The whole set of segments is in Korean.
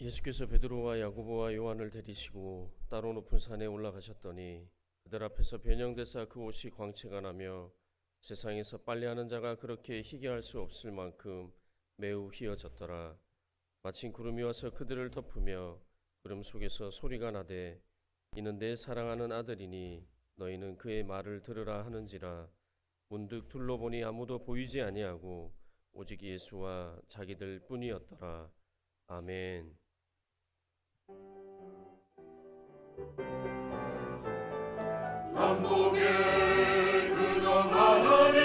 예수께서 베드로와 야고보와 요한을 데리시고 따로 높은 산에 올라가셨더니 그들 앞에서 변형되사 그 옷이 광채가 나며 세상에서 빨래하는 자가 그렇게 희게 할 수 없을 만큼 매우 희어졌더라. 마침 구름이 와서 그들을 덮으며 구름 속에서 소리가 나되 이는 내 사랑하는 아들이니 너희는 그의 말을 들으라 하는지라. 문득 둘러보니 아무도 보이지 아니하고 오직 예수와 자기들 뿐이었더라. 아멘. 남북의 근원 하나님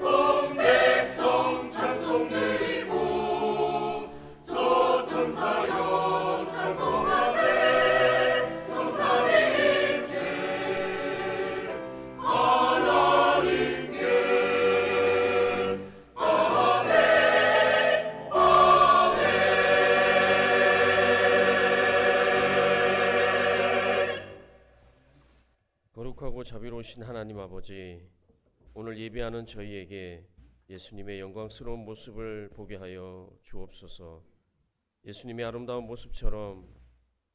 온 백성 찬송 드리고 저 천사여 찬송하세 성삼위일체 하나님께 아멘 아멘. 거룩하고 자비로우신 하나님 아버지, 오늘 예배하는 저희에게 예수님의 영광스러운 모습을 보게 하여 주옵소서. 예수님의 아름다운 모습처럼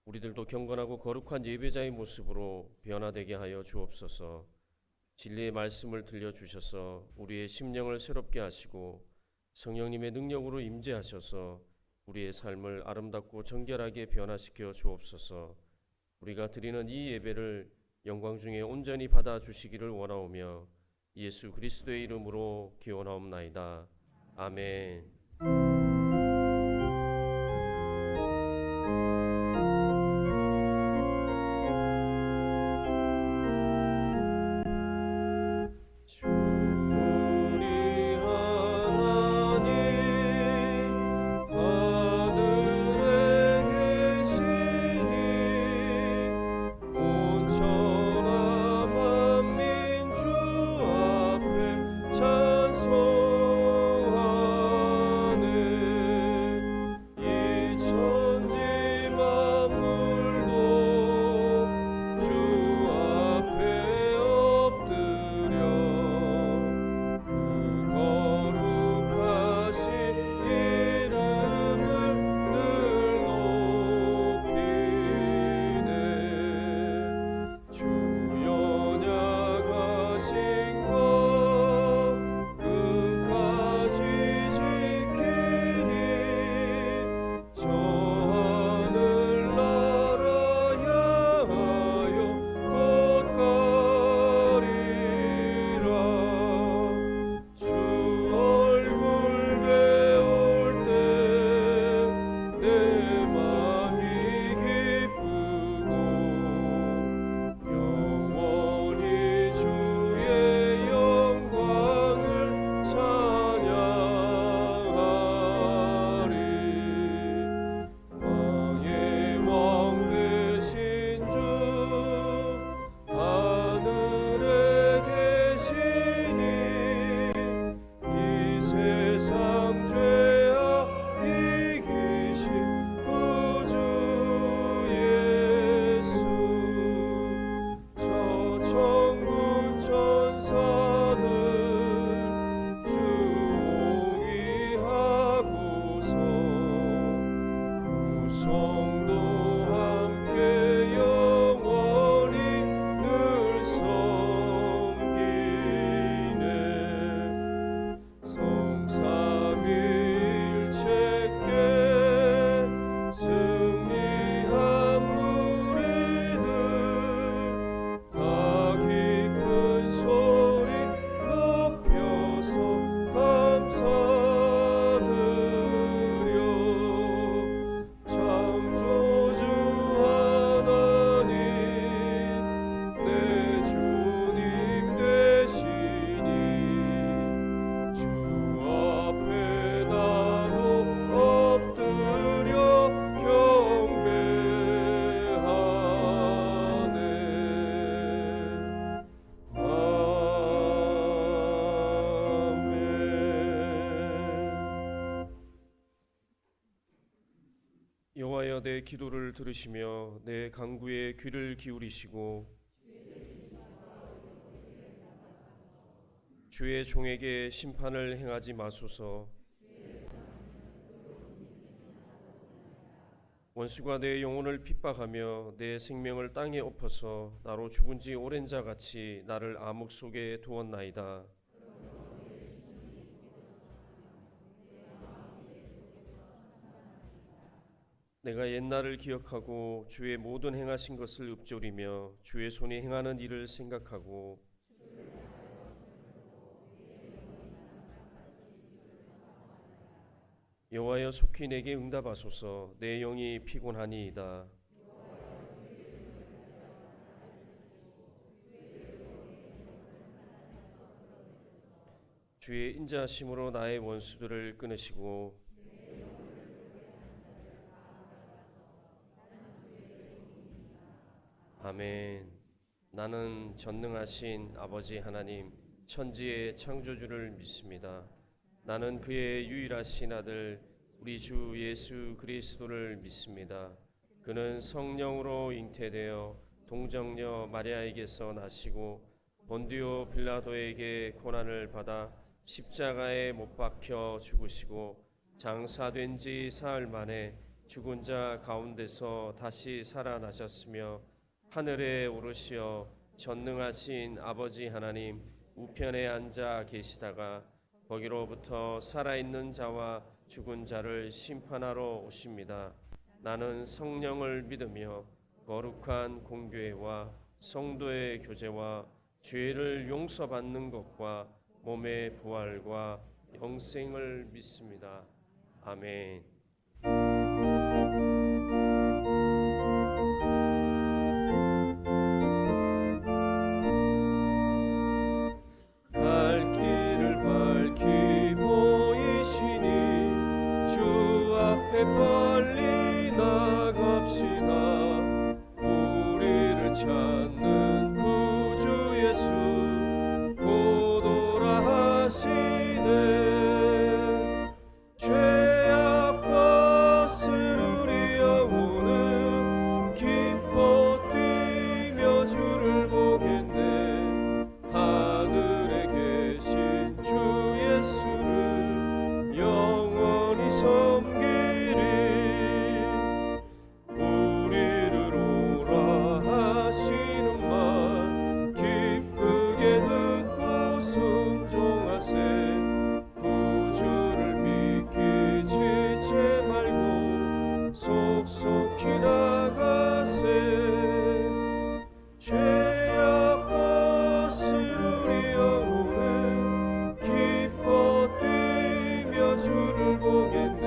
우리들도 경건하고 거룩한 예배자의 모습으로 변화되게 하여 주옵소서. 진리의 말씀을 들려주셔서 우리의 심령을 새롭게 하시고 성령님의 능력으로 임재하셔서 우리의 삶을 아름답고 정결하게 변화시켜 주옵소서. 우리가 드리는 이 예배를 영광 중에 온전히 받아주시기를 원하오며 예수 그리스도의 이름으로 기원하옵나이다. 아멘. 여호와여, 내 기도를 들으시며 내 간구에 귀를 기울이시고 주의 종에게 심판을 행하지 마소서. 원수가 내 영혼을 핍박하며 내 생명을 땅에 엎어서 나로 죽은 지 오랜 자 같이 나를 암흑 속에 두었나이다. 내가 옛날을 기억하고 주의 모든 행하신 것을 읊조리며 주의 손이 행하는 일을 생각하고 여호와여 속히 내게 응답하소서. 내 영이 피곤하니이다. 주의 인자하심으로 나의 원수들을 끊으시고 아멘. 나는 전능하신 아버지 하나님 천지의 창조주를 믿습니다. 나는 그의 유일하신 아들 우리 주 예수 그리스도를 믿습니다. 그는 성령으로 잉태되어 동정녀 마리아에게서 나시고 본디오 빌라도에게 고난을 받아 십자가에 못 박혀 죽으시고 장사된 지 사흘 만에 죽은 자 가운데서 다시 살아나셨으며 하늘에 오르시어 전능하신 아버지 하나님 우편에 앉아 계시다가 거기로부터 살아있는 자와 죽은 자를 심판하러 오십니다. 나는 성령을 믿으며 거룩한 공교회와 성도의 교제와 죄를 용서받는 것과 몸의 부활과 영생을 믿습니다. 아멘. 갈 길을 밝히 보이시니 주 앞에 빨리 나갑시다. 우리를 찾는 구주 예수 곧 오라 하시네. 죄악 벗은 우리 영혼은 기뻐 뛰며 주를 보겠네. 하늘에 계신 주 예수를 영원히 섬기리. 우리를 오라 하시는 말 기쁘게 듣고 순종하세. 구주를 믿기 지체 말고 속속히 나가세. 죄악 벗은 우리 영혼은 기뻐 뛰며 주를 보겠네.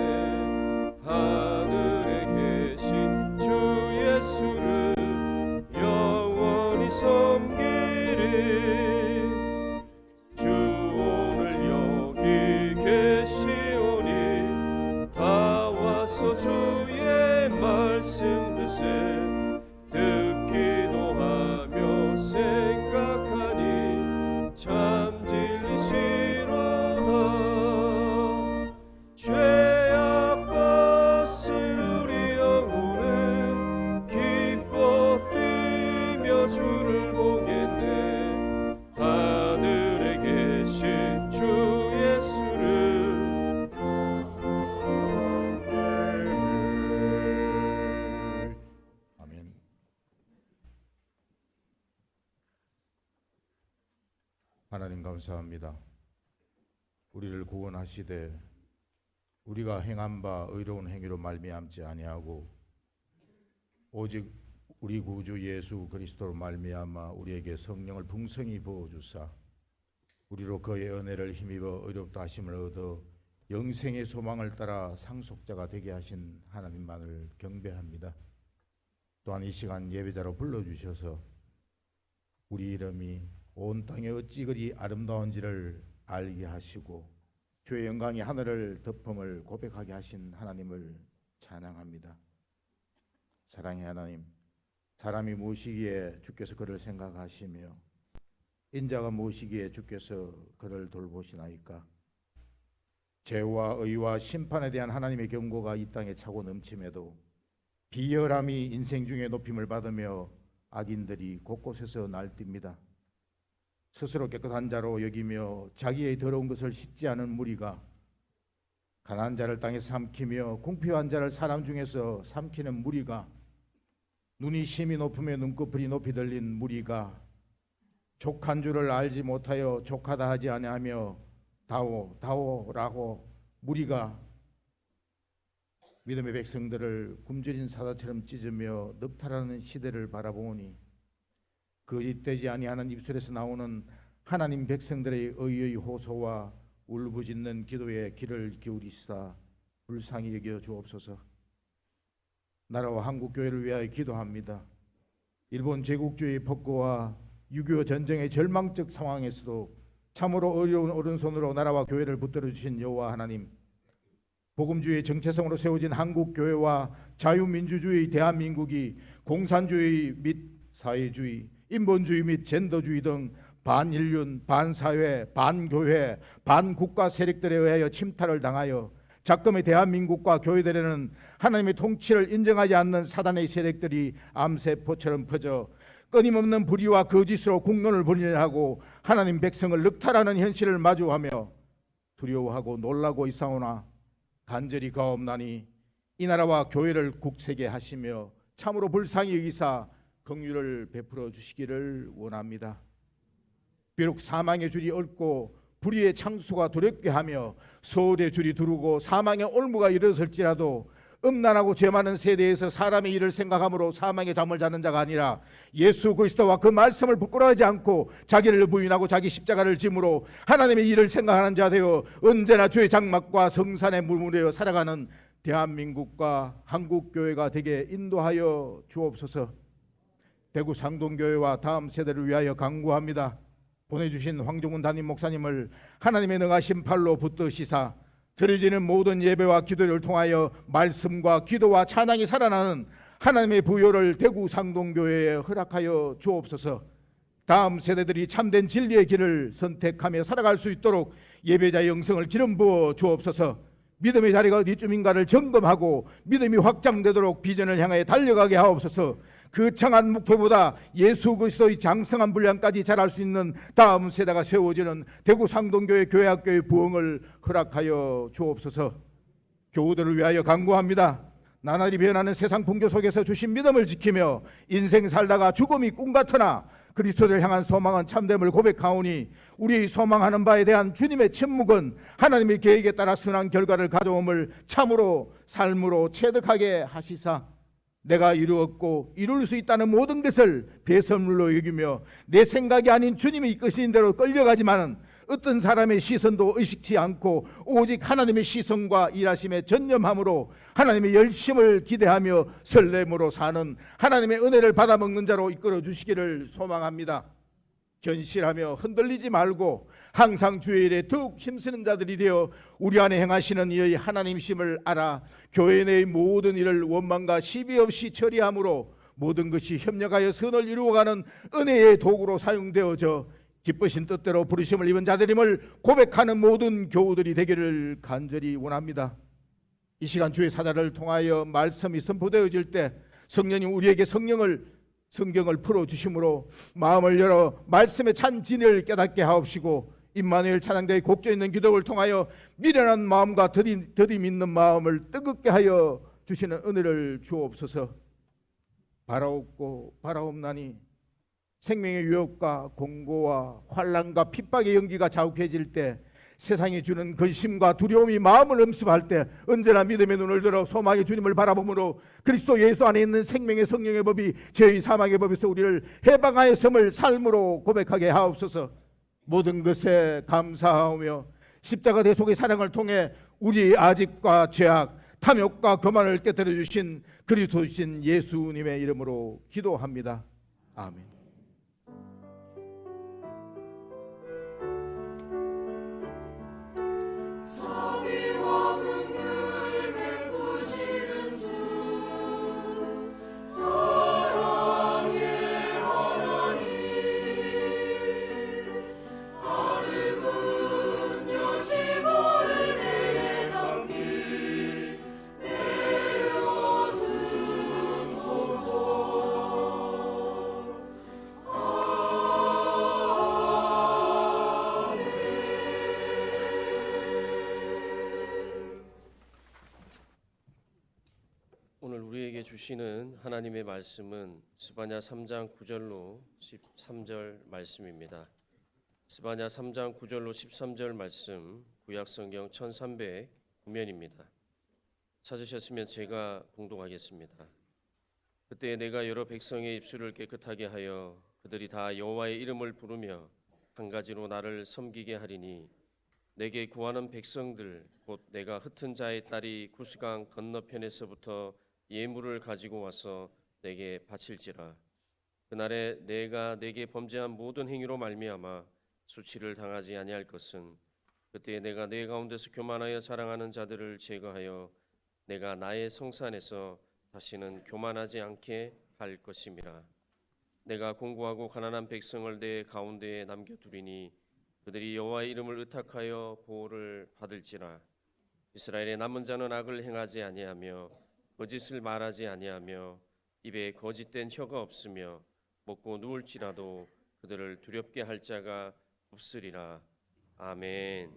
하늘에 계신 주 예수를 영원히 섬기리. 주 오늘 여기 계시오니 다 와서 주의 말씀 드세. 듣기도 하며 생각하니 참 진리시로다. 죄악 벗은 우리 영혼은 기뻐 뛰며 주를 보겠네. 하늘에 계신 주 예수를 아멘. 하나님 감사합니다. 우리를 구원하시되 우리가 행한 바 의로운 행위로 말미암지 아니하고 오직 우리 구주 예수 그리스도로 말미암아 우리에게 성령을 풍성히 부어 주사 우리로 그의 은혜를 힘입어 의롭다 하심을 얻어 영생의 소망을 따라 상속자가 되게 하신 하나님만을 경배합니다. 또한 이 시간 예배자로 불러주셔서 우리 이름이 온 땅에 어찌 그리 아름다운지를 알게 하시고 주의 영광이 하늘을 덮음을 고백하게 하신 하나님을 찬양합니다. 사랑의 하나님, 사람이 무엇이기에 주께서 그를 생각하시며 인자가 무엇이기에 주께서 그를 돌보시나이까. 죄와 의와 심판에 대한 하나님의 경고가 이 땅에 차고 넘침에도 비열함이 인생 중에 높임을 받으며 악인들이 곳곳에서 날뜁니다. 스스로 깨끗한 자로 여기며 자기의 더러운 것을 씻지 않은 무리가 가난한 자를 땅에서 삼키며 궁핍한 자를 사람 중에서 삼키는 무리가, 눈이 심히 높으며 눈꺼풀이 높이 들린 무리가, 족한 줄을 알지 못하여 족하다 하지 아니하며 다오 다오라고 무리가 믿음의 백성들을 굶주린 사자처럼 찢으며 넉탈하는 시대를 바라보니, 거짓되지 아니하는 입술에서 나오는 하나님 백성들의 의의 호소와 울부짖는 기도에 귀를 기울이시사 불쌍히 여겨 주옵소서. 나라와 한국교회를 위하여 기도합니다. 일본 제국주의 폭거와 6.25 전쟁의 절망적 상황에서도 참으로 어려운 오른손으로 나라와 교회를 붙들어 주신 여호와 하나님, 복음주의 정체성으로 세워진 한국교회와 자유민주주의 대한민국이 공산주의 및 사회주의, 인본주의 및 젠더주의 등 반인륜, 반사회, 반교회, 반국가 세력들에 의하여 침탈을 당하여 작금의 대한민국과 교회들에는 하나님의 통치를 인정하지 않는 사단의 세력들이 암세포처럼 퍼져 끊임없는 불의와 거짓으로 국론을 분열하고 하나님 백성을 늑탈하는 현실을 마주하며 두려워하고 놀라고 있사오나 간절히 가옵나니 이 나라와 교회를 굳세게 하시며 참으로 불쌍히 여기사 긍휼을 베풀어 주시기를 원합니다. 비록 사망의 줄이 얽고 불의의 창수가 두렵게 하며 서울의 줄이 두르고 사망의 올무가 일어설지라도 음란하고 죄 많은 세대에서 사람의 일을 생각함으로 사망의 잠을 자는 자가 아니라 예수 그리스도와 그 말씀을 부끄러워하지 않고 자기를 부인하고 자기 십자가를 짐으로 하나님의 일을 생각하는 자 되어 언제나 주의 장막과 성산에 물무려 살아가는 대한민국과 한국교회가 되게 인도하여 주옵소서. 대구 상동교회와 다음 세대를 위하여 간구합니다. 보내주신 황종훈 담임 목사님을 하나님의 능하신 팔로 붙드시사 드려지는 모든 예배와 기도를 통하여 말씀과 기도와 찬양이 살아나는 하나님의 부요를 대구 상동교회에 허락하여 주옵소서. 다음 세대들이 참된 진리의 길을 선택하며 살아갈 수 있도록 예배자의 영성을 기름 부어 주옵소서. 믿음의 자리가 어디쯤인가를 점검하고 믿음이 확장되도록 비전을 향해 달려가게 하옵소서. 그 청한 목표보다 예수 그리스도의 장성한 분량까지 자랄 수 있는 다음 세대가 세워지는 대구 상동교회 교회학교의 부흥을 허락하여 주옵소서. 교우들을 위하여 간구합니다. 나날이 변하는 세상 풍조 속에서 주신 믿음을 지키며 인생 살다가 죽음이 꿈 같으나 그리스도를 향한 소망은 참됨을 고백하오니 우리 소망하는 바에 대한 주님의 침묵은 하나님의 계획에 따라 선한 결과를 가져옴을 참으로 삶으로 체득하게 하시사 내가 이루었고 이룰 수 있다는 모든 것을 배설물로 여기며 내 생각이 아닌 주님이 이끄신 대로 끌려가지만은 어떤 사람의 시선도 의식치 않고 오직 하나님의 시선과 일하심에 전념함으로 하나님의 열심을 기대하며 설렘으로 사는 하나님의 은혜를 받아먹는 자로 이끌어 주시기를 소망합니다. 견실하며 흔들리지 말고 항상 주의 일에 더욱 힘쓰는 자들이 되어 우리 안에 행하시는 이의 하나님심을 알아 교회 내의 모든 일을 원망과 시비 없이 처리함으로 모든 것이 협력하여 선을 이루어가는 은혜의 도구로 사용되어져 기쁘신 뜻대로 부르심을 입은 자들임을 고백하는 모든 교우들이 되기를 간절히 원합니다. 이 시간 주의 사자를 통하여 말씀이 선포되어질 때 성령님 우리에게 성경을 풀어주심으로 마음을 열어 말씀의 찬 진리를 깨닫게 하옵시고 임마누엘 찬양대의 곡조 있는 기도를 통하여 미련한 마음과 더디 믿는 마음을 뜨겁게 하여 주시는 은혜를 주옵소서. 바라옵고 바라옵나니 생명의 유혹과 공고와 환난과 핍박의 연기가 자욱해질 때 세상이 주는 근심과 두려움이 마음을 엄습할 때 언제나 믿음의 눈을 들어 소망의 주님을 바라보므로 그리스도 예수 안에 있는 생명의 성령의 법이 죄의 사망의 법에서 우리를 해방하였음을 삶으로 고백하게 하옵소서. 모든 것에 감사하오며 십자가 대속의 사랑을 통해 우리의 아집과 죄악, 탐욕과 거만을 깨뜨려 주신 그리스도신 예수님의 이름으로 기도합니다. 아멘. 오늘 우리에게 주시는 하나님의 말씀은 스바냐 3장 9절로 13절 말씀입니다. 스바냐 3장 9절로 13절 말씀, 구약성경 1300구면입니다. 찾으셨으면 제가 봉독하겠습니다. 그때 내가 여러 백성의 입술을 깨끗하게 하여 그들이 다 여호와의 이름을 부르며 한 가지로 나를 섬기게 하리니 내게 구하는 백성들 곧 내가 흩은 자의 딸이 구스강 건너편에서부터 예물을 가지고 와서 내게 바칠지라. 그날에 내가 내게 범죄한 모든 행위로 말미암아 수치를 당하지 아니할 것은 그때 내가 내 가운데서 교만하여 자랑하는 자들을 제거하여 내가 나의 성산에서 다시는 교만하지 않게 할 것임이라. 내가 공고하고 가난한 백성을 내 가운데에 남겨두리니 그들이 여호와의 이름을 의탁하여 보호를 받을지라. 이스라엘의 남은 자는 악을 행하지 아니하며 거짓을 말하지 아니하며 입에 거짓된 혀가 없으며 먹고 누울지라도 그들을 두렵게 할 자가 없으리라. 아멘.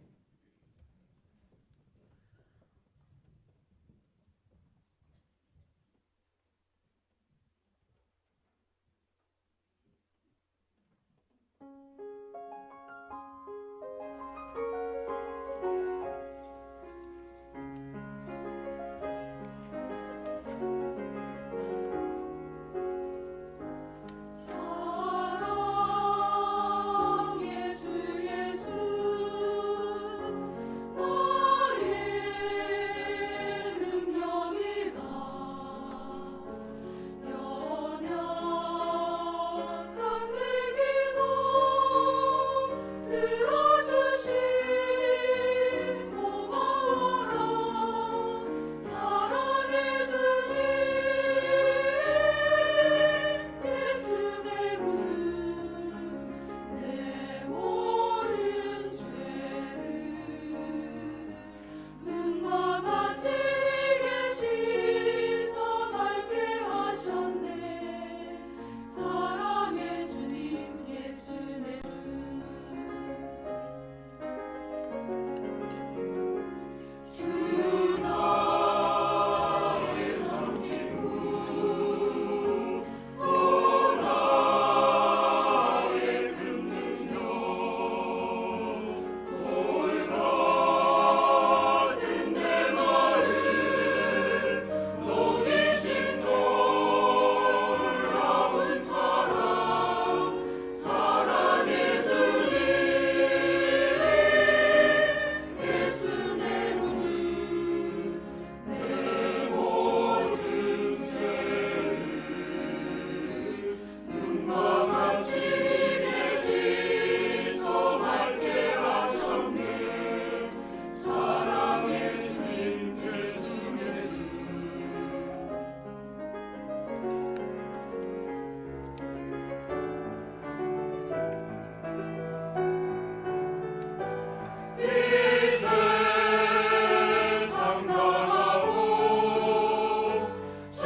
사랑의 주 예수 나의 능력이라 연약한 내 기도 들어주신 고마워라. 사랑의 주님 예수 내 구주 내 모든 죄를 눈과 같이 계시서 맑게 하셨네. 사랑의 주님 예수 내 주 나의 성신구 또 나의 큰 능력 돌 같은 내 마음 녹이신 놀라운 사랑 사랑의 주님 예수 내 구주 내 모든 죄를 눈과 같이 계시서 맑게 하셨네. 사랑의 주님 예수 내 주 이 세상 떠나고 주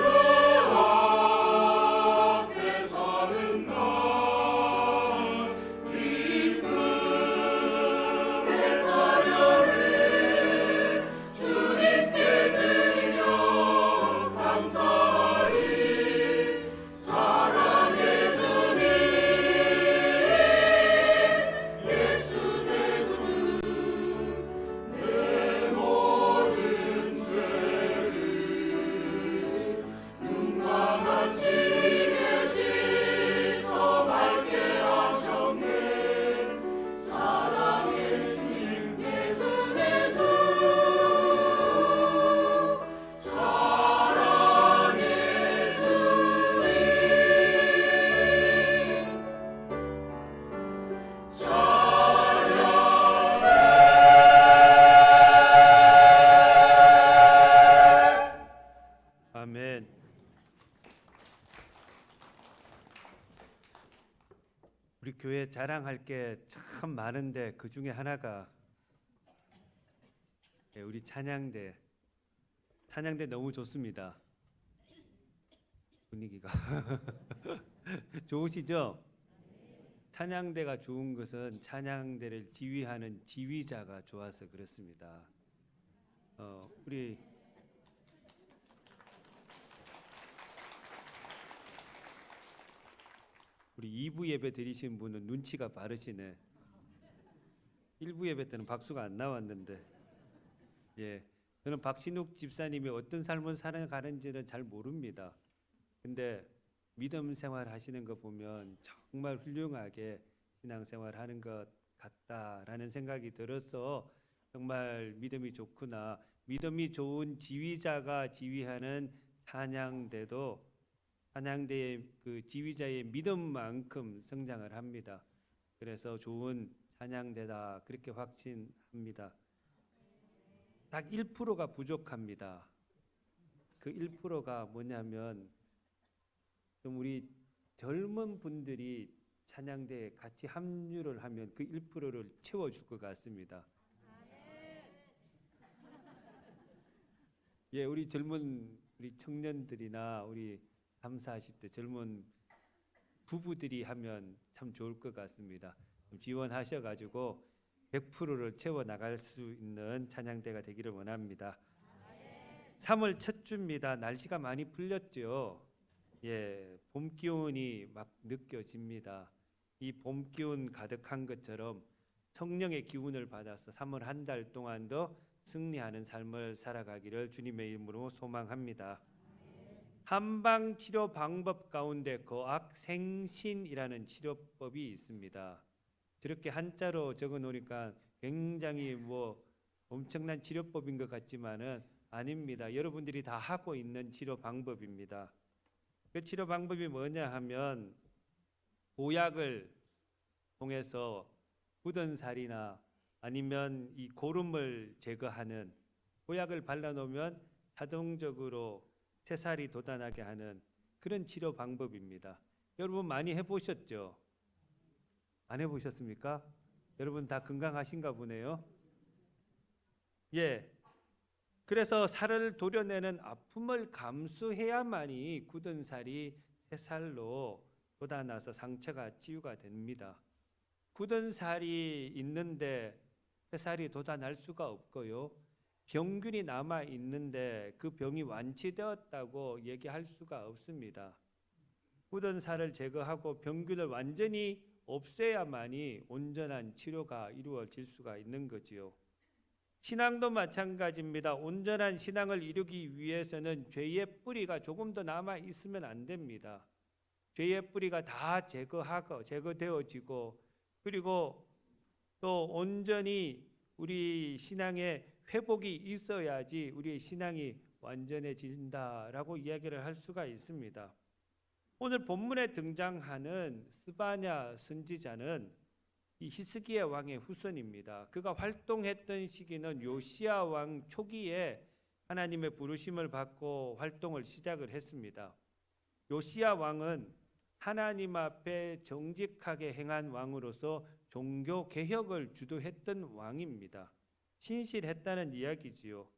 앞에 서는 날 기쁨의 찬양을 주님께 드리며 감사하리. 사랑의 주님 예수 내 구주 내 모든 죄를 눈과 같이 계시서 맑게 하셨네. 사랑의 주님 예수 내 주 사랑의 아멘. 우리 교회 자랑할 게 참 많은데 그 중에 하나가 우리 찬양대 너무 좋습니다. 분위기가 좋으시죠? 찬양대가 좋은 것은 찬양대를 지휘하는 지휘자가 좋아서 그렇습니다. 우리 우리 2부 예배 드리신 분은 눈치가 빠르시네. 1부 예배 때는 박수가 안 나왔는데. 예. 저는 박신욱 집사님이 어떤 삶을 살아가는지는 잘 모릅니다. 근데 믿음 생활 하시는 거 보면 정말 훌륭하게 신앙생활 하는 것 같다라는 생각이 들어서 정말 믿음이 좋구나. 믿음이 좋은 지휘자가 지휘하는 찬양대도 찬양대의 그 지휘자의 믿음만큼 성장을 합니다. 그래서 좋은 찬양대다 그렇게 확신합니다. 딱 1%가 부족합니다. 그 1%가 뭐냐면 좀 우리 젊은 분들이 찬양대에 같이 합류를 하면 그 1%를 채워줄 것 같습니다. 예, 우리 젊은 우리 청년들이나 우리 30, 40대 젊은 부부들이 하면 참 좋을 것 같습니다. 지원하셔가지고 100%를 채워 나갈 수 있는 찬양대가 되기를 원합니다. 3월 첫 주입니다. 날씨가 많이 풀렸죠. 예, 봄 기운이 막 느껴집니다. 이 봄 기운 가득한 것처럼 성령의 기운을 받아서 3월 한 달 동안도 승리하는 삶을 살아가기를 주님의 이름으로 소망합니다. 한방 치료 방법 가운데 거악생신이라는 치료법이 있습니다. 저렇게 한자로 적어 놓으니까 굉장히 뭐 엄청난 치료법인 것 같지만은 아닙니다. 여러분들이 다 하고 있는 치료 방법입니다. 그 치료 방법이 뭐냐 하면 보약을 통해서 굳은 살이나 아니면 이 고름을 제거하는 보약을 발라놓으면 자동적으로 새살이 돋아나게 하는 그런 치료 방법입니다. 여러분 많이 해보셨죠? 안 해보셨습니까? 여러분 다 건강하신가 보네요. 예. 그래서 살을 도려내는 아픔을 감수해야만이 굳은 살이 새살로 돋아나서 상처가 치유가 됩니다. 굳은 살이 있는데 새살이 돋아날 수가 없고요. 병균이 남아 있는데 그 병이 완치되었다고 얘기할 수가 없습니다. 굳은 살을 제거하고 병균을 완전히 없애야만이 온전한 치료가 이루어질 수가 있는 거지요. 신앙도 마찬가지입니다. 온전한 신앙을 이루기 위해서는 죄의 뿌리가 조금 더 남아 있으면 안 됩니다. 죄의 뿌리가 다 제거되어지고 그리고 또 온전히 우리 신앙에 회복이 있어야지 우리의 신앙이 완전해진다라고 이야기를 할 수가 있습니다. 오늘 본문에 등장하는 스바냐 선지자는 이 히스기야 왕의 후손입니다. 그가 활동했던 시기는 요시야 왕 초기에 하나님의 부르심을 받고 활동을 시작을 했습니다. 요시야 왕은 하나님 앞에 정직하게 행한 왕으로서 종교 개혁을 주도했던 왕입니다. 신실했다는 이야기지요.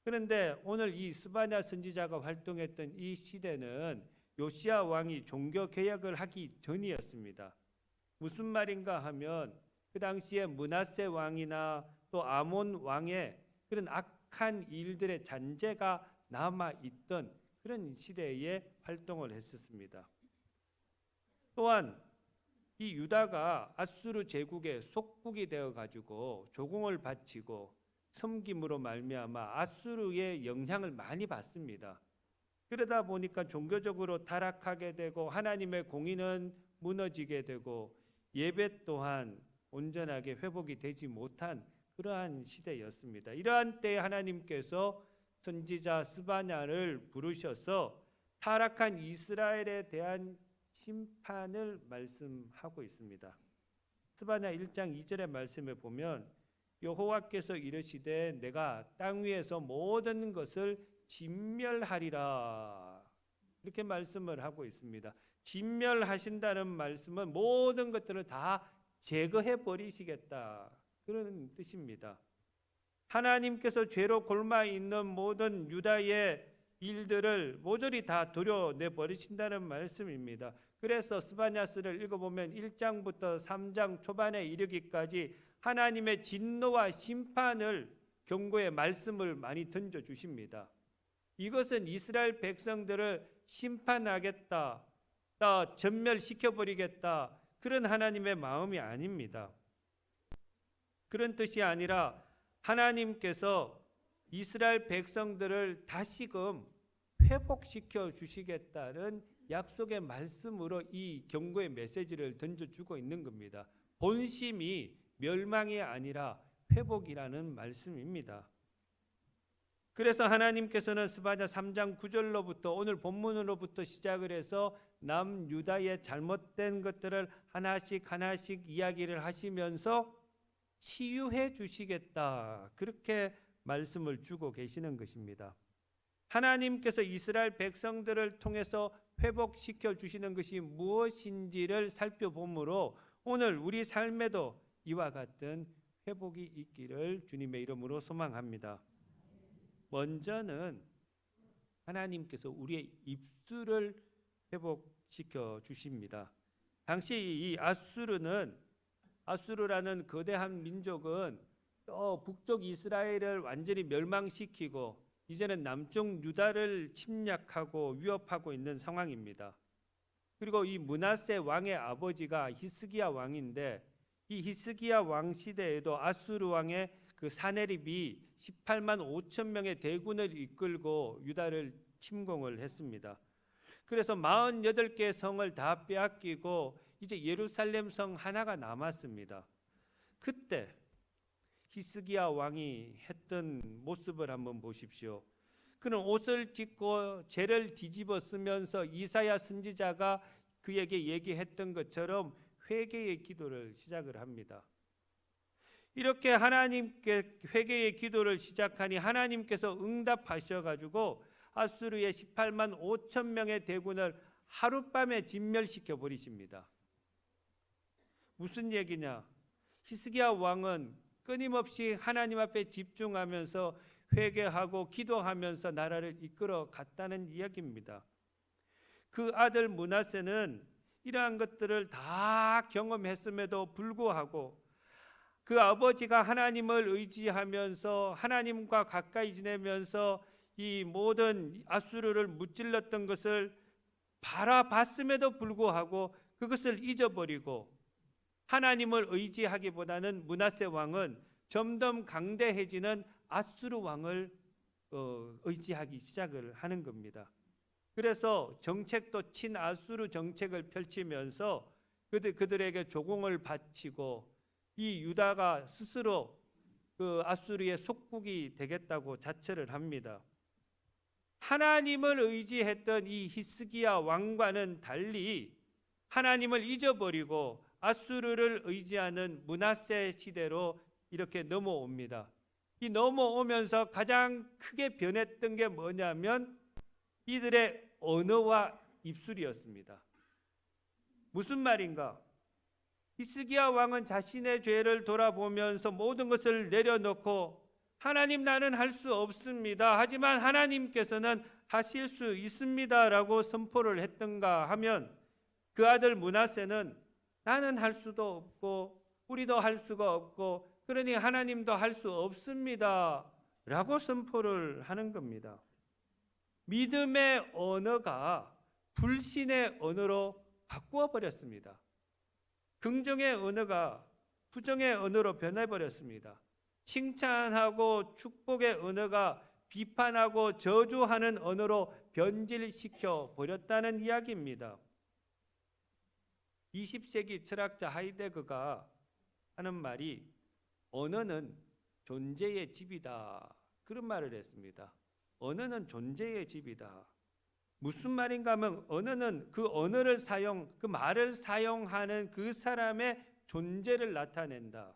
그런데 오늘 이 스바냐 선지자가 활동했던 이 시대는 요시야 왕이 종교 개혁을 하기 전이었습니다. 무슨 말인가 하면 그 당시에 므낫세 왕이나 또 아몬 왕의 그런 악한 일들의 잔재가 남아 있던 그런 시대에 활동을 했었습니다. 또한 이 유다가 아수르 제국의 속국이 되어 가지고 조공을 바치고 섬김으로 말미암아 아수르의 영향을 많이 받습니다. 그러다 보니까 종교적으로 타락하게 되고 하나님의 공의는 무너지게 되고 예배 또한 온전하게 회복이 되지 못한 그러한 시대였습니다. 이러한 때에 하나님께서 선지자 스바냐를 부르셔서 타락한 이스라엘에 대한 심판을 말씀하고 있습니다. 스바냐 1장 2절의 말씀에 보면 여호와께서 이르시되 내가 땅 위에서 모든 것을 진멸하리라 이렇게 말씀을 하고 있습니다. 진멸하신다는 말씀은 모든 것들을 다 제거해 버리시겠다 그런 뜻입니다. 하나님께서 죄로 골마 있는 모든 유다의 일들을 모조리 다 도려내 버리신다는 말씀입니다. 그래서 스바냐스를 읽어보면 1장부터 3장 초반에 이르기까지 하나님의 진노와 심판을 경고의 말씀을 많이 던져주십니다. 이것은 이스라엘 백성들을 심판하겠다 다 전멸시켜버리겠다, 그런 하나님의 마음이 아닙니다. 그런 뜻이 아니라 하나님께서 이스라엘 백성들을 다시금 회복시켜 주시겠다는 약속의 말씀으로 이 경고의 메시지를 던져주고 있는 겁니다. 본심이 멸망이 아니라 회복이라는 말씀입니다. 그래서 하나님께서는 스바냐 3장 9절로부터 오늘 본문으로부터 시작을 해서 남유다의 잘못된 것들을 하나씩 하나씩 이야기를 하시면서 치유해 주시겠다, 그렇게 말씀을 주고 계시는 것입니다. 하나님께서 이스라엘 백성들을 통해서 회복시켜 주시는 것이 무엇인지를 살펴보므로 오늘 우리 삶에도 이와 같은 회복이 있기를 주님의 이름으로 소망합니다. 먼저는 하나님께서 우리의 입술을 회복시켜 주십니다. 당시 이 아수르라는 거대한 민족은 또 북쪽 이스라엘을 완전히 멸망시키고 이제는 남쪽 유다를 침략하고 위협하고 있는 상황입니다. 그리고 이 므낫세 왕의 아버지가 히스기야 왕인데, 이 히스기야 왕 시대에도 아수르 왕의 그 사네립이 18만 5천 명의 대군을 이끌고 유다를 침공을 했습니다. 그래서 48개의 성을 다 빼앗기고 이제 예루살렘 성 하나가 남았습니다. 그때 히스기야 왕이 했던 모습을 한번 보십시오. 그는 옷을 찢고 재를 뒤집어 쓰면서 이사야 선지자가 그에게 얘기했던 것처럼 회개의 기도를 시작을 합니다. 이렇게 하나님께 회개의 기도를 시작하니 하나님께서 응답하셔가지고 아수르의 18만 5천 명의 대군을 하룻밤에 진멸시켜 버리십니다. 무슨 얘기냐? 히스기야 왕은 끊임없이 하나님 앞에 집중하면서 회개하고 기도하면서 나라를 이끌어 갔다는 이야기입니다. 그 아들 므낫세는 이러한 것들을 다 경험했음에도 불구하고 그 아버지가 하나님을 의지하면서 하나님과 가까이 지내면서 이 모든 아수르를 무찔렀던 것을 바라봤음에도 불구하고 그것을 잊어버리고 하나님을 의지하기보다는 므낫세 왕은 점점 강대해지는 아수르 왕을 의지하기 시작을 하는 겁니다. 그래서 정책도 친아수르 정책을 펼치면서 그들에게 조공을 바치고 이 유다가 스스로 그 아수르의 속국이 되겠다고 자처를 합니다. 하나님을 의지했던 이 히스기야 왕과는 달리 하나님을 잊어버리고 아수르를 의지하는 므낫세 시대로 이렇게 넘어옵니다. 이 넘어오면서 가장 크게 변했던 게 뭐냐면 이들의 언어와 입술이었습니다. 무슨 말인가? 히스기야 왕은 자신의 죄를 돌아보면서 모든 것을 내려놓고 하나님, 나는 할 수 없습니다. 하지만 하나님께서는 하실 수 있습니다라고 선포를 했던가 하면 그 아들 므낫세는 나는 할 수도 없고 우리도 할 수가 없고 그러니 하나님도 할 수 없습니다 라고 선포를 하는 겁니다. 믿음의 언어가 불신의 언어로 바꾸어 버렸습니다. 긍정의 언어가 부정의 언어로 변해버렸습니다. 칭찬하고 축복의 언어가 비판하고 저주하는 언어로 변질시켜 버렸다는 이야기입니다. 20세기 철학자 하이데거가 하는 말이 언어는 존재의 집이다, 그런 말을 했습니다. 언어는 존재의 집이다. 무슨 말인가 하면 언어는 그 언어를 그 말을 사용하는 그 사람의 존재를 나타낸다.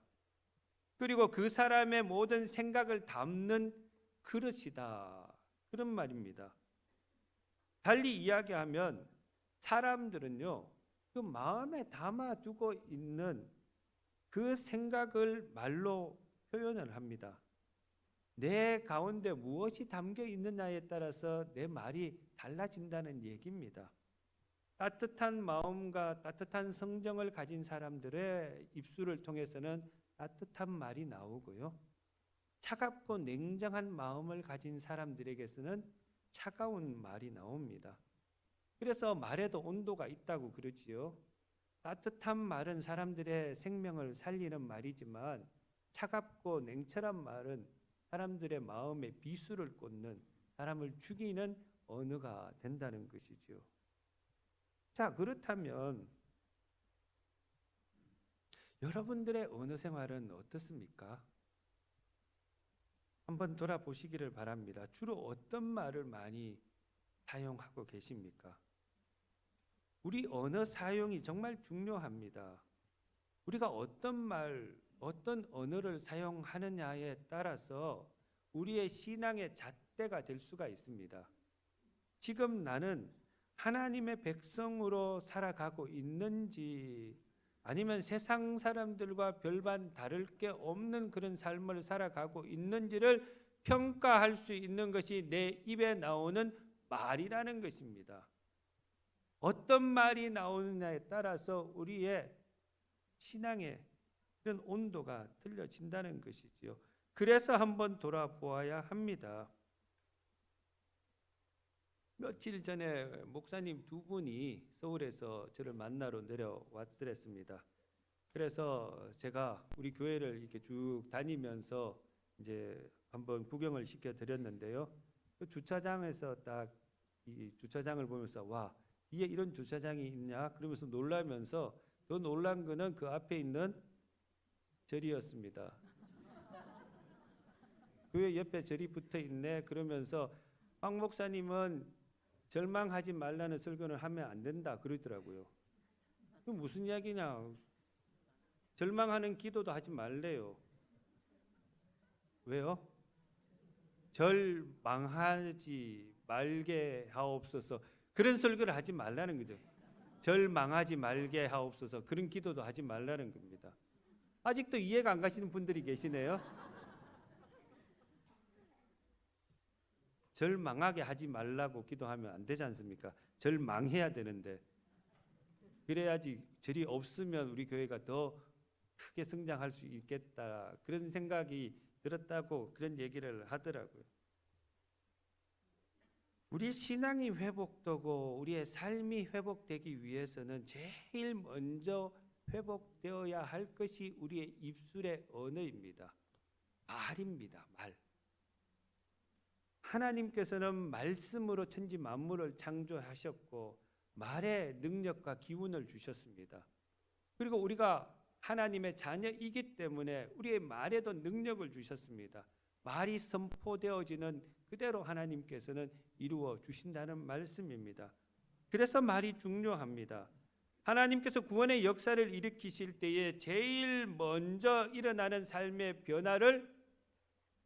그리고 그 사람의 모든 생각을 담는 그릇이다, 그런 말입니다. 달리 이야기하면 사람들은요, 그 마음에 담아두고 있는 그 생각을 말로 표현을 합니다. 내 가운데 무엇이 담겨 있느냐에 따라서 내 말이 달라진다는 얘기입니다. 따뜻한 마음과 따뜻한 성정을 가진 사람들의 입술을 통해서는 따뜻한 말이 나오고요. 차갑고 냉정한 마음을 가진 사람들에게서는 차가운 말이 나옵니다. 그래서 말에도 온도가 있다고 그러지요. 따뜻한 말은 사람들의 생명을 살리는 말이지만 차갑고 냉철한 말은 사람들의 마음에 비수를 꽂는, 사람을 죽이는 언어가 된다는 것이죠. 자, 그렇다면 여러분들의 언어 생활은 어떻습니까? 한번 돌아보시기를 바랍니다. 주로 어떤 말을 많이 사용하고 계십니까? 우리 언어 사용이 정말 중요합니다. 우리가 어떤 말, 어떤 언어를 사용하느냐에 따라서 우리의 신앙의 잣대가 될 수가 있습니다. 지금 나는 하나님의 백성으로 살아가고 있는지, 아니면 세상 사람들과 별반 다를 게 없는 그런 삶을 살아가고 있는지를 평가할 수 있는 것이 내 입에 나오는 말이라는 것입니다. 어떤 말이 나오느냐에 따라서 우리의 신앙의 그런 온도가 틀려진다는 것이지요. 그래서 한번 돌아보아야 합니다. 며칠 전에 목사님 두 분이 서울에서 저를 만나러 내려왔더랬습니다. 그래서 제가 우리 교회를 이렇게 쭉 다니면서 이제 한번 구경을 시켜 드렸는데요. 그 주차장에서 딱 이 주차장을 보면서 와, 이게 이런 주차장이 있냐? 그러면서 놀라면서 더 놀란 거는 그 앞에 있는 절이었습니다. 교회 옆에 절이 붙어 있네. 그러면서 황 목사님은 절망하지 말라는 설교를 하면 안 된다 그러더라고요. 그 무슨 이야기냐? 절망하는 기도도 하지 말래요. 왜요? 절망하지 말게 하옵소서. 그런 설교를 하지 말라는 거죠. 절망하지 말게 하옵소서. 그런 기도도 하지 말라는 겁니다. 아직도 이해가 안 가시는 분들이 계시네요. 절망하게 하지 말라고 기도하면 안 되지 않습니까? 절망해야 되는데, 그래야지 절이 없으면 우리 교회가 더 크게 성장할 수 있겠다, 그런 생각이 들었다고 그런 얘기를 하더라고요. 우리 신앙이 회복되고 우리의 삶이 회복되기 위해서는 제일 먼저 회복되어야 할 것이 우리의 입술의 언어입니다. 말입니다. 말. 하나님께서는 말씀으로 천지 만물을 창조하셨고 말의 능력과 기운을 주셨습니다. 그리고 우리가 하나님의 자녀이기 때문에 우리의 말에도 능력을 주셨습니다. 말이 선포되어지는 그대로 하나님께서는 이루어 주신다는 말씀입니다. 그래서 말이 중요합니다. 하나님께서 구원의 역사를 일으키실 때에 제일 먼저 일어나는 삶의 변화를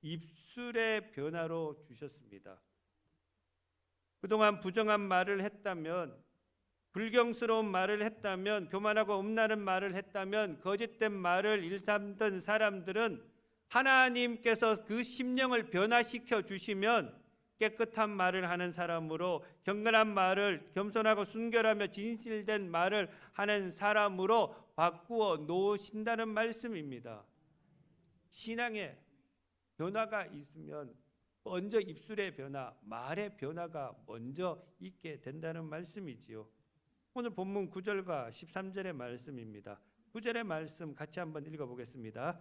입술의 변화로 주셨습니다. 그동안 부정한 말을 했다면, 불경스러운 말을 했다면, 교만하고 음란한 말을 했다면, 거짓된 말을 일삼던 사람들은 하나님께서 그 심령을 변화시켜 주시면 깨끗한 말을 하는 사람으로, 경건한 말을, 겸손하고 순결하며 진실된 말을 하는 사람으로 바꾸어 놓으신다는 말씀입니다. 신앙의 변화가 있으면 먼저 입술의 변화, 말의 변화가 먼저 있게 된다는 말씀이지요. 오늘 본문 9절과 13절의 말씀입니다. 9절의 말씀 같이 한번 읽어보겠습니다.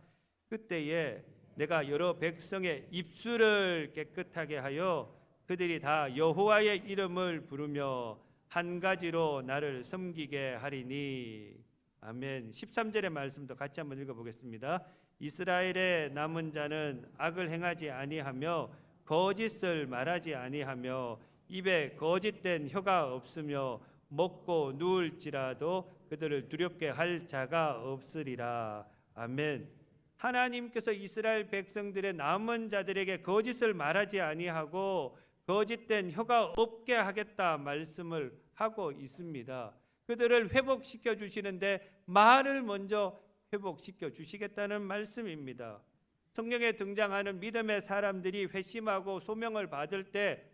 그때에 내가 여러 백성의 입술을 깨끗하게 하여 그들이 다 여호와의 이름을 부르며 한 가지로 나를 섬기게 하리니. 아멘. 13절의 말씀도 같이 한번 읽어보겠습니다. 이스라엘의 남은 자는 악을 행하지 아니하며 거짓을 말하지 아니하며 입에 거짓된 혀가 없으며 먹고 누울지라도 그들을 두렵게 할 자가 없으리라. 아멘. 하나님께서 이스라엘 백성들의 남은 자들에게 거짓을 말하지 아니하고 거짓된 혀가 없게 하겠다 말씀을 하고 있습니다. 그들을 회복시켜 주시는데 말을 먼저 회복시켜 주시겠다는 말씀입니다. 성경에 등장하는 믿음의 사람들이 회심하고 소명을 받을 때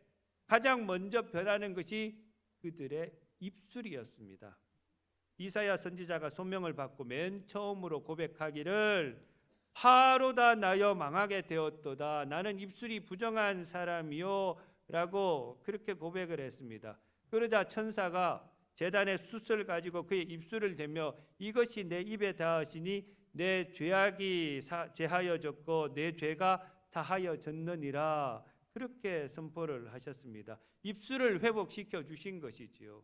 가장 먼저 변하는 것이 그들의 입술이었습니다. 이사야 선지자가 소명을 받고 맨 처음으로 고백하기를 화로다 나여 망하게 되었도다. 나는 입술이 부정한 사람이요 라고 그렇게 고백을 했습니다. 그러자 천사가 제단의 숯을 가지고 그의 입술을 대며 이것이 내 입에 닿으시니 내 죄악이 제하여졌고 내 죄가 사하여졌느니라. 그렇게 선포를 하셨습니다. 입술을 회복시켜 주신 것이지요.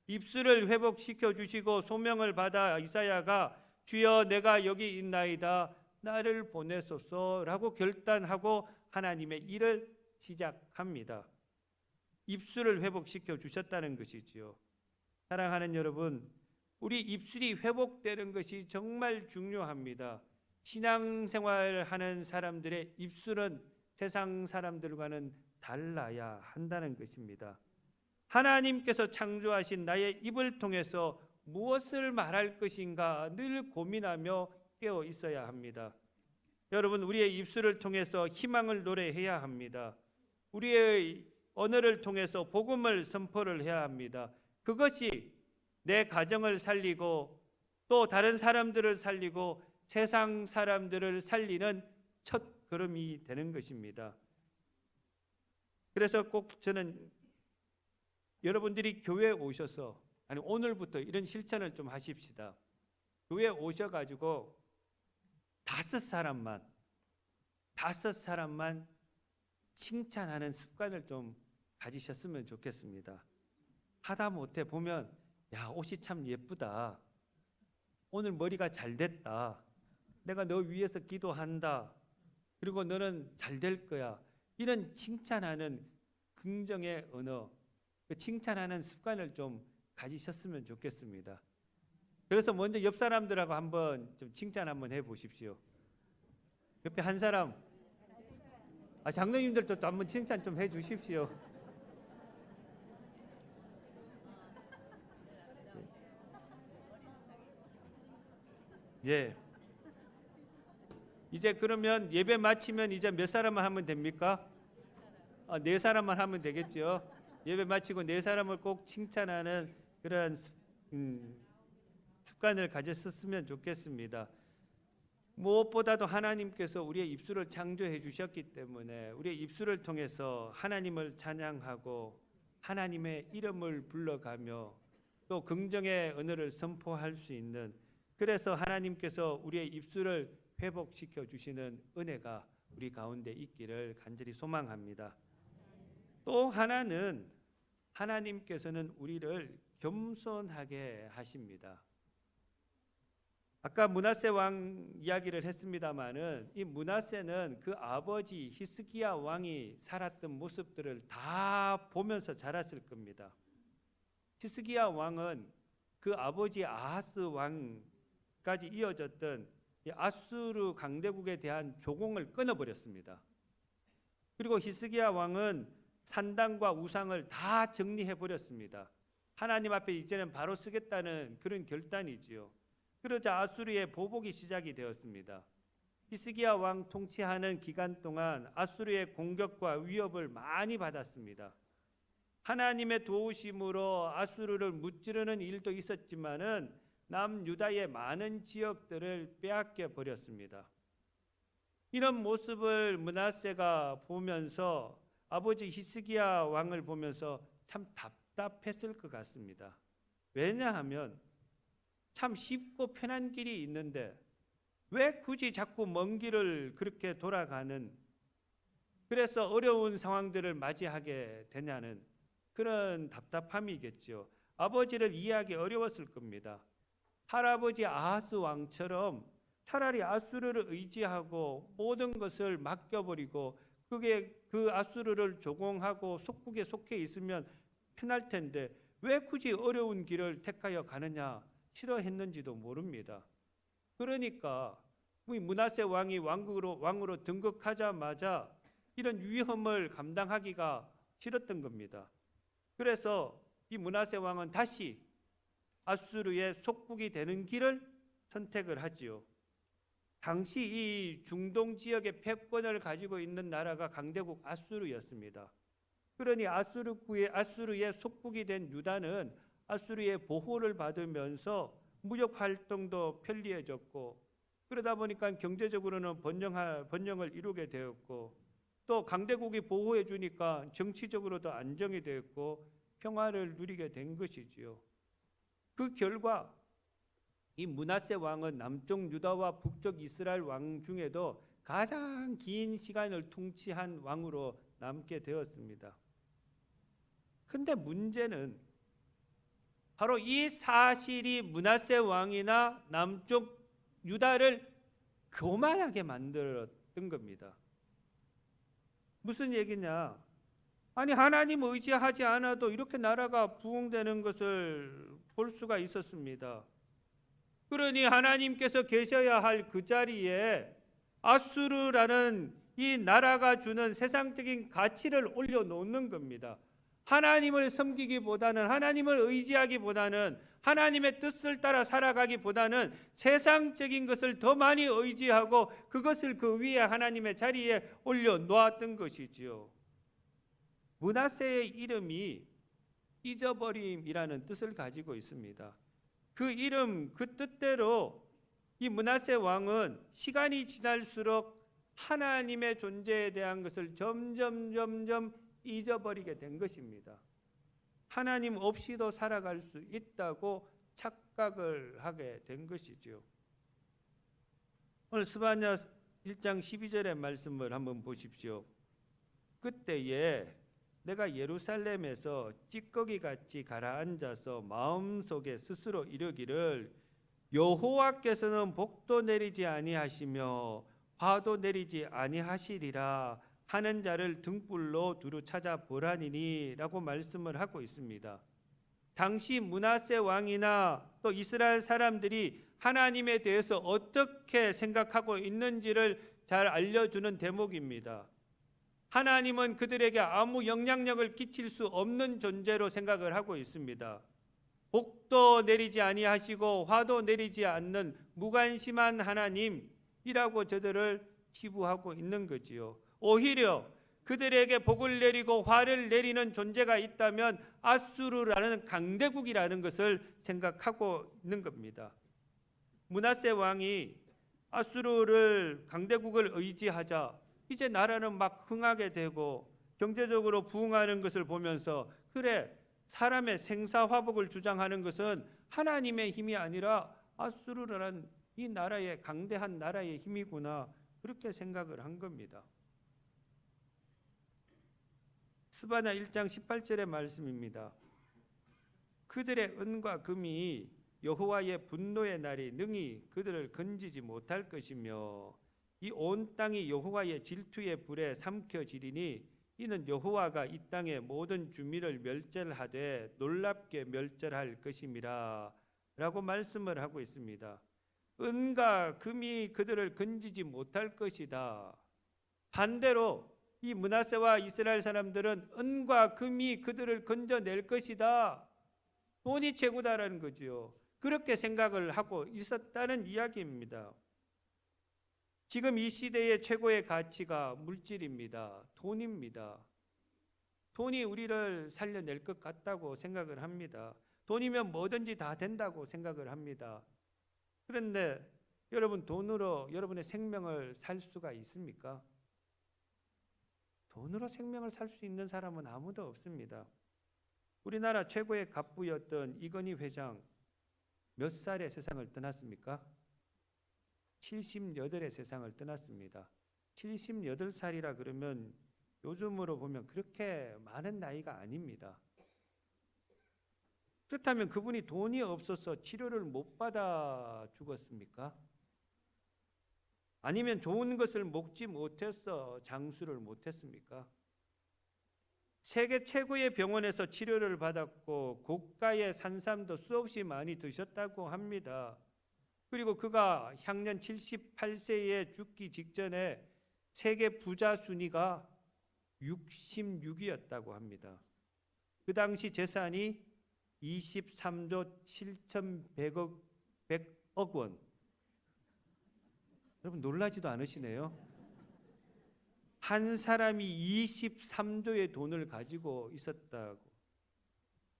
입술을 회복시켜 주시고 소명을 받아 이사야가 주여 내가 여기 있나이다 나를 보내소서라고 결단하고 하나님의 일을 시작합니다. 입술을 회복시켜 주셨다는 것이지요. 사랑하는 여러분, 우리 입술이 회복되는 것이 정말 중요합니다. 신앙생활 하는 사람들의 입술은 세상 사람들과는 달라야 한다는 것입니다. 하나님께서 창조하신 나의 입을 통해서 무엇을 말할 것인가 늘 고민하며 깨어 있어야 합니다. 여러분, 우리의 입술을 통해서 희망을 노래해야 합니다. 우리의 언어를 통해서 복음을 선포를 해야 합니다. 그것이 내 가정을 살리고 또 다른 사람들을 살리고 세상 사람들을 살리는 첫 걸음이 되는 것입니다. 그래서 꼭 저는 여러분들이 교회에 오셔서 오늘부터 이런 실천을 좀 하십시다. 교회에 오셔가지고 다섯 사람만 칭찬하는 습관을 좀 가지셨으면 좋겠습니다. 하다 못해 보면 야, 옷이 참 예쁘다. 오늘 머리가 잘 됐다. 내가 너 위해서 기도한다. 그리고 너는 잘 될 거야. 이런 칭찬하는 긍정의 언어, 그 칭찬하는 습관을 좀 가지셨으면 좋겠습니다. 그래서 먼저 옆 사람들하고 한번 좀 칭찬 한번 해보십시오. 옆에 한 사람, 장로님들도 또 한번 칭찬 좀 해주십시오. 예. 이제 그러면 예배 마치면 이제 몇 사람만 하면 됩니까? 네 사람만 하면 되겠죠. 예배 마치고 네 사람을 꼭 칭찬하는 그런 습관을 가졌었으면 좋겠습니다. 무엇보다도 하나님께서 우리의 입술을 창조해 주셨기 때문에 우리의 입술을 통해서 하나님을 찬양하고 하나님의 이름을 불러가며 또 긍정의 언어를 선포할 수 있는, 그래서 하나님께서 우리의 입술을 회복시켜 주시는 은혜가 우리 가운데 있기를 간절히 소망합니다. 또 하나는 하나님께서는 우리를 겸손하게 하십니다. 아까 므낫세 왕 이야기를 했습니다마는 이 므낫세는 그 아버지 히스기야 왕이 살았던 모습들을 다 보면서 자랐을 겁니다. 히스기야 왕은 그 아버지 아하스 왕까지 이어졌던 이 아수르 강대국에 대한 조공을 끊어버렸습니다. 그리고 히스기야 왕은 산당과 우상을 다 정리해 버렸습니다. 하나님 앞에 이제는 바로 쓰겠다는 그런 결단이지요. 그러자 아수르의 보복이 시작이 되었습니다. 히스기야 왕 통치하는 기간 동안 아수르의 공격과 위협을 많이 받았습니다. 하나님의 도우심으로 아수르를 무찌르는 일도 있었지만은 남유다의 많은 지역들을 빼앗겨 버렸습니다. 이런 모습을 므낫세가 보면서 아버지 히스기야 왕을 보면서 참 답답했을 것 같습니다. 왜냐하면 참 쉽고 편한 길이 있는데 왜 굳이 자꾸 먼 길을 그렇게 돌아가는, 그래서 어려운 상황들을 맞이하게 되냐는 그런 답답함이겠죠. 아버지를 이해하기 어려웠을 겁니다. 할아버지 아하스 왕처럼 차라리 아수르를 의지하고 모든 것을 맡겨버리고 그게 그 아수르를 조공하고 속국에 속해 있으면 편할 텐데 왜 굳이 어려운 길을 택하여 가느냐 싫어했는지도 모릅니다. 그러니까 므낫세 왕이 왕으로 등극하자마자 이런 위험을 감당하기가 싫었던 겁니다. 그래서 이 므낫세 왕은 다시 아수르의 속국이 되는 길을 선택을 하지요. 당시 이 중동 지역의 패권을 가지고 있는 나라가 강대국 아수르였습니다. 그러니 아수르의 속국이 된 유다는 아수르의 보호를 받으면서 무역 활동도 편리해졌고, 그러다 보니까 경제적으로는 번영을 이루게 되었고, 또 강대국이 보호해 주니까 정치적으로도 안정이 되었고, 평화를 누리게 된 것이지요. 그 결과 이 므낫세 왕은 남쪽 유다와 북쪽 이스라엘 왕 중에도 가장 긴 시간을 통치한 왕으로 남게 되었습니다. 근데 문제는 바로 이 사실이 므낫세 왕이나 남쪽 유다를 교만하게 만들었던 겁니다. 무슨 얘기냐? 아니 하나님 의지하지 않아도 이렇게 나라가 부흥되는 것을 볼 수가 있었습니다. 그러니 하나님께서 계셔야 할 그 자리에 아수르라는 이 나라가 주는 세상적인 가치를 올려놓는 겁니다. 하나님을 섬기기보다는, 하나님을 의지하기보다는, 하나님의 뜻을 따라 살아가기보다는 세상적인 것을 더 많이 의지하고 그것을 그 위에 하나님의 자리에 올려놓았던 것이지요. 므낫세의 이름이 잊어버림이라는 뜻을 가지고 있습니다. 그 이름, 그 뜻대로 이 므낫세 왕은 시간이 지날수록 하나님의 존재에 대한 것을 점점 잊어버리게 된 것입니다. 하나님 없이도 살아갈 수 있다고 착각을 하게 된 것이죠. 오늘 스바냐 1장 12절의 말씀을 한번 보십시오. 그때에 내가 예루살렘에서 찌꺼기같이 가라앉아서 마음속에 스스로 이르기를 여호와께서는 복도 내리지 아니하시며 화도 내리지 아니하시리라 하는 자를 등불로 두루 찾아보라니니 라고 말씀을 하고 있습니다. 당시 므낫세 왕이나 또 이스라엘 사람들이 하나님에 대해서 어떻게 생각하고 있는지를 잘 알려주는 대목입니다. 하나님은 그들에게 아무 영향력을 끼칠 수 없는 존재로 생각을 하고 있습니다. 복도 내리지 아니하시고 화도 내리지 않는 무관심한 하나님이라고 저들을 치부하고 있는 거지요. 오히려 그들에게 복을 내리고 화를 내리는 존재가 있다면 아수르라는 강대국이라는 것을 생각하고 있는 겁니다. 므낫세 왕이 아수르를 강대국을 의지하자 이제 나라는 막 흥하게 되고 경제적으로 부흥하는 것을 보면서 그래, 사람의 생사화복을 주장하는 것은 하나님의 힘이 아니라 아수르라는 이 나라의 강대한 나라의 힘이구나, 그렇게 생각을 한 겁니다. 스바냐 1장 18절의 말씀입니다. 그들의 은과 금이 여호와의 분노의 날이 능히 그들을 건지지 못할 것이며 이 온 땅이 여호와의 질투의 불에 삼켜지리니 이는 여호와가 이 땅의 모든 주민을 멸절하되 놀랍게 멸절할 것임이라 라고 말씀을 하고 있습니다. 은과 금이 그들을 건지지 못할 것이다. 반대로 이 므낫세와 이스라엘 사람들은 은과 금이 그들을 건져낼 것이다. 돈이 최고다라는 거죠. 그렇게 생각을 하고 있었다는 이야기입니다. 지금 이 시대의 최고의 가치가 물질입니다. 돈입니다. 돈이 우리를 살려낼 것 같다고 생각을 합니다. 돈이면 뭐든지 다 된다고 생각을 합니다. 그런데 여러분, 돈으로 여러분의 생명을 살 수가 있습니까? 돈으로 생명을 살 수 있는 사람은 아무도 없습니다. 우리나라 최고의 갑부였던 이건희 회장 몇 살에 세상을 떠났습니까? 78의 세상을 떠났습니다. 78살이라 그러면 요즘으로 보면 그렇게 많은 나이가 아닙니다. 그렇다면 그분이 돈이 없어서 치료를 못 받아 죽었습니까? 아니면 좋은 것을 먹지 못해서 장수를 못했습니까? 세계 최고의 병원에서 치료를 받았고 고가의 산삼도 수없이 많이 드셨다고 합니다. 그리고 그가 향년 78세에 죽기 직전에 세계 부자 순위가 66위였다고 합니다. 그 당시 재산이 23조 7,100억 원. 여러분 놀라지도 않으시네요. 한 사람이 23조의 돈을 가지고 있었다고.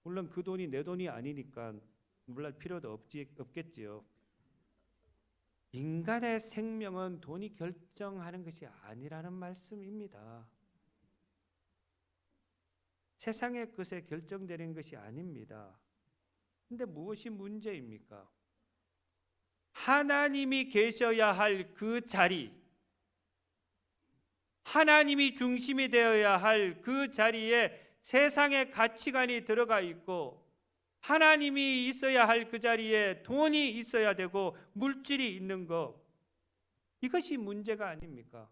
물론 그 돈이 내 돈이 아니니까 놀랄 필요도 없겠지요. 인간의 생명은 돈이 결정하는 것이 아니라는 말씀입니다. 세상의 것에 결정되는 것이 아닙니다. 근데 무엇이 문제입니까? 하나님이 계셔야 할 그 자리, 하나님이 중심이 되어야 할 그 자리에 세상의 가치관이 들어가 있고, 하나님이 있어야 할 그 자리에 돈이 있어야 되고 물질이 있는 것, 이것이 문제가 아닙니까?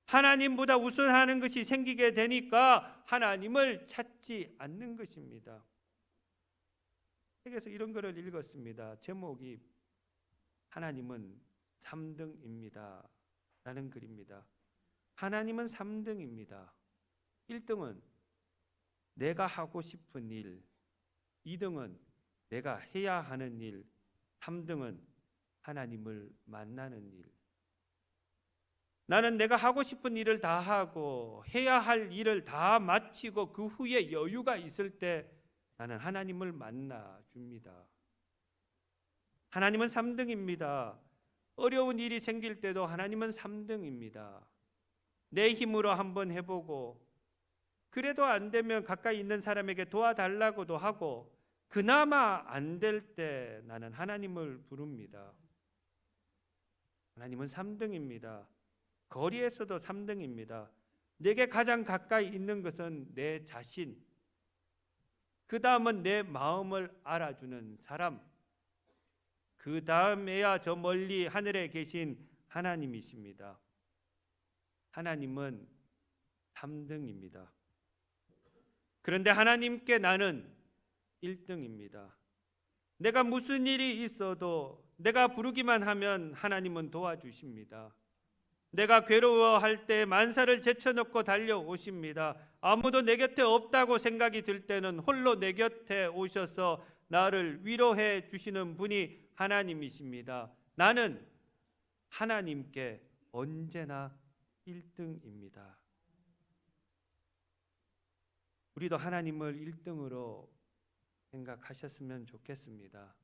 하나님보다 우선하는 것이 생기게 되니까 하나님을 찾지 않는 것입니다. 책에서 이런 글을 읽었습니다. 제목이 하나님은 3등입니다 라는 글입니다. 하나님은 3등입니다. 1등은 내가 하고 싶은 일, 2등은 내가 해야 하는 일, 3등은 하나님을 만나는 일. 나는 내가 하고 싶은 일을 다 하고 해야 할 일을 다 마치고 그 후에 여유가 있을 때 나는 하나님을 만나 줍니다. 하나님은 3등입니다. 어려운 일이 생길 때도 하나님은 3등입니다. 내 힘으로 한번 해보고 그래도 안 되면 가까이 있는 사람에게 도와달라고도 하고 그나마 안 될 때 나는 하나님을 부릅니다. 하나님은 3등입니다. 거리에서도 3등입니다. 내게 가장 가까이 있는 것은 내 자신, 그 다음은 내 마음을 알아주는 사람, 그 다음에야 저 멀리 하늘에 계신 하나님이십니다. 하나님은 3등입니다. 그런데 하나님께 나는 1등입니다. 내가 무슨 일이 있어도 내가 부르기만 하면 하나님은 도와주십니다. 내가 괴로워할 때 만사를 제쳐놓고 달려오십니다. 아무도 내 곁에 없다고 생각이 들 때는 홀로 내 곁에 오셔서 나를 위로해 주시는 분이 하나님이십니다. 나는 하나님께 언제나 1등입니다. 우리도 하나님을 1등으로 생각하셨으면 좋겠습니다.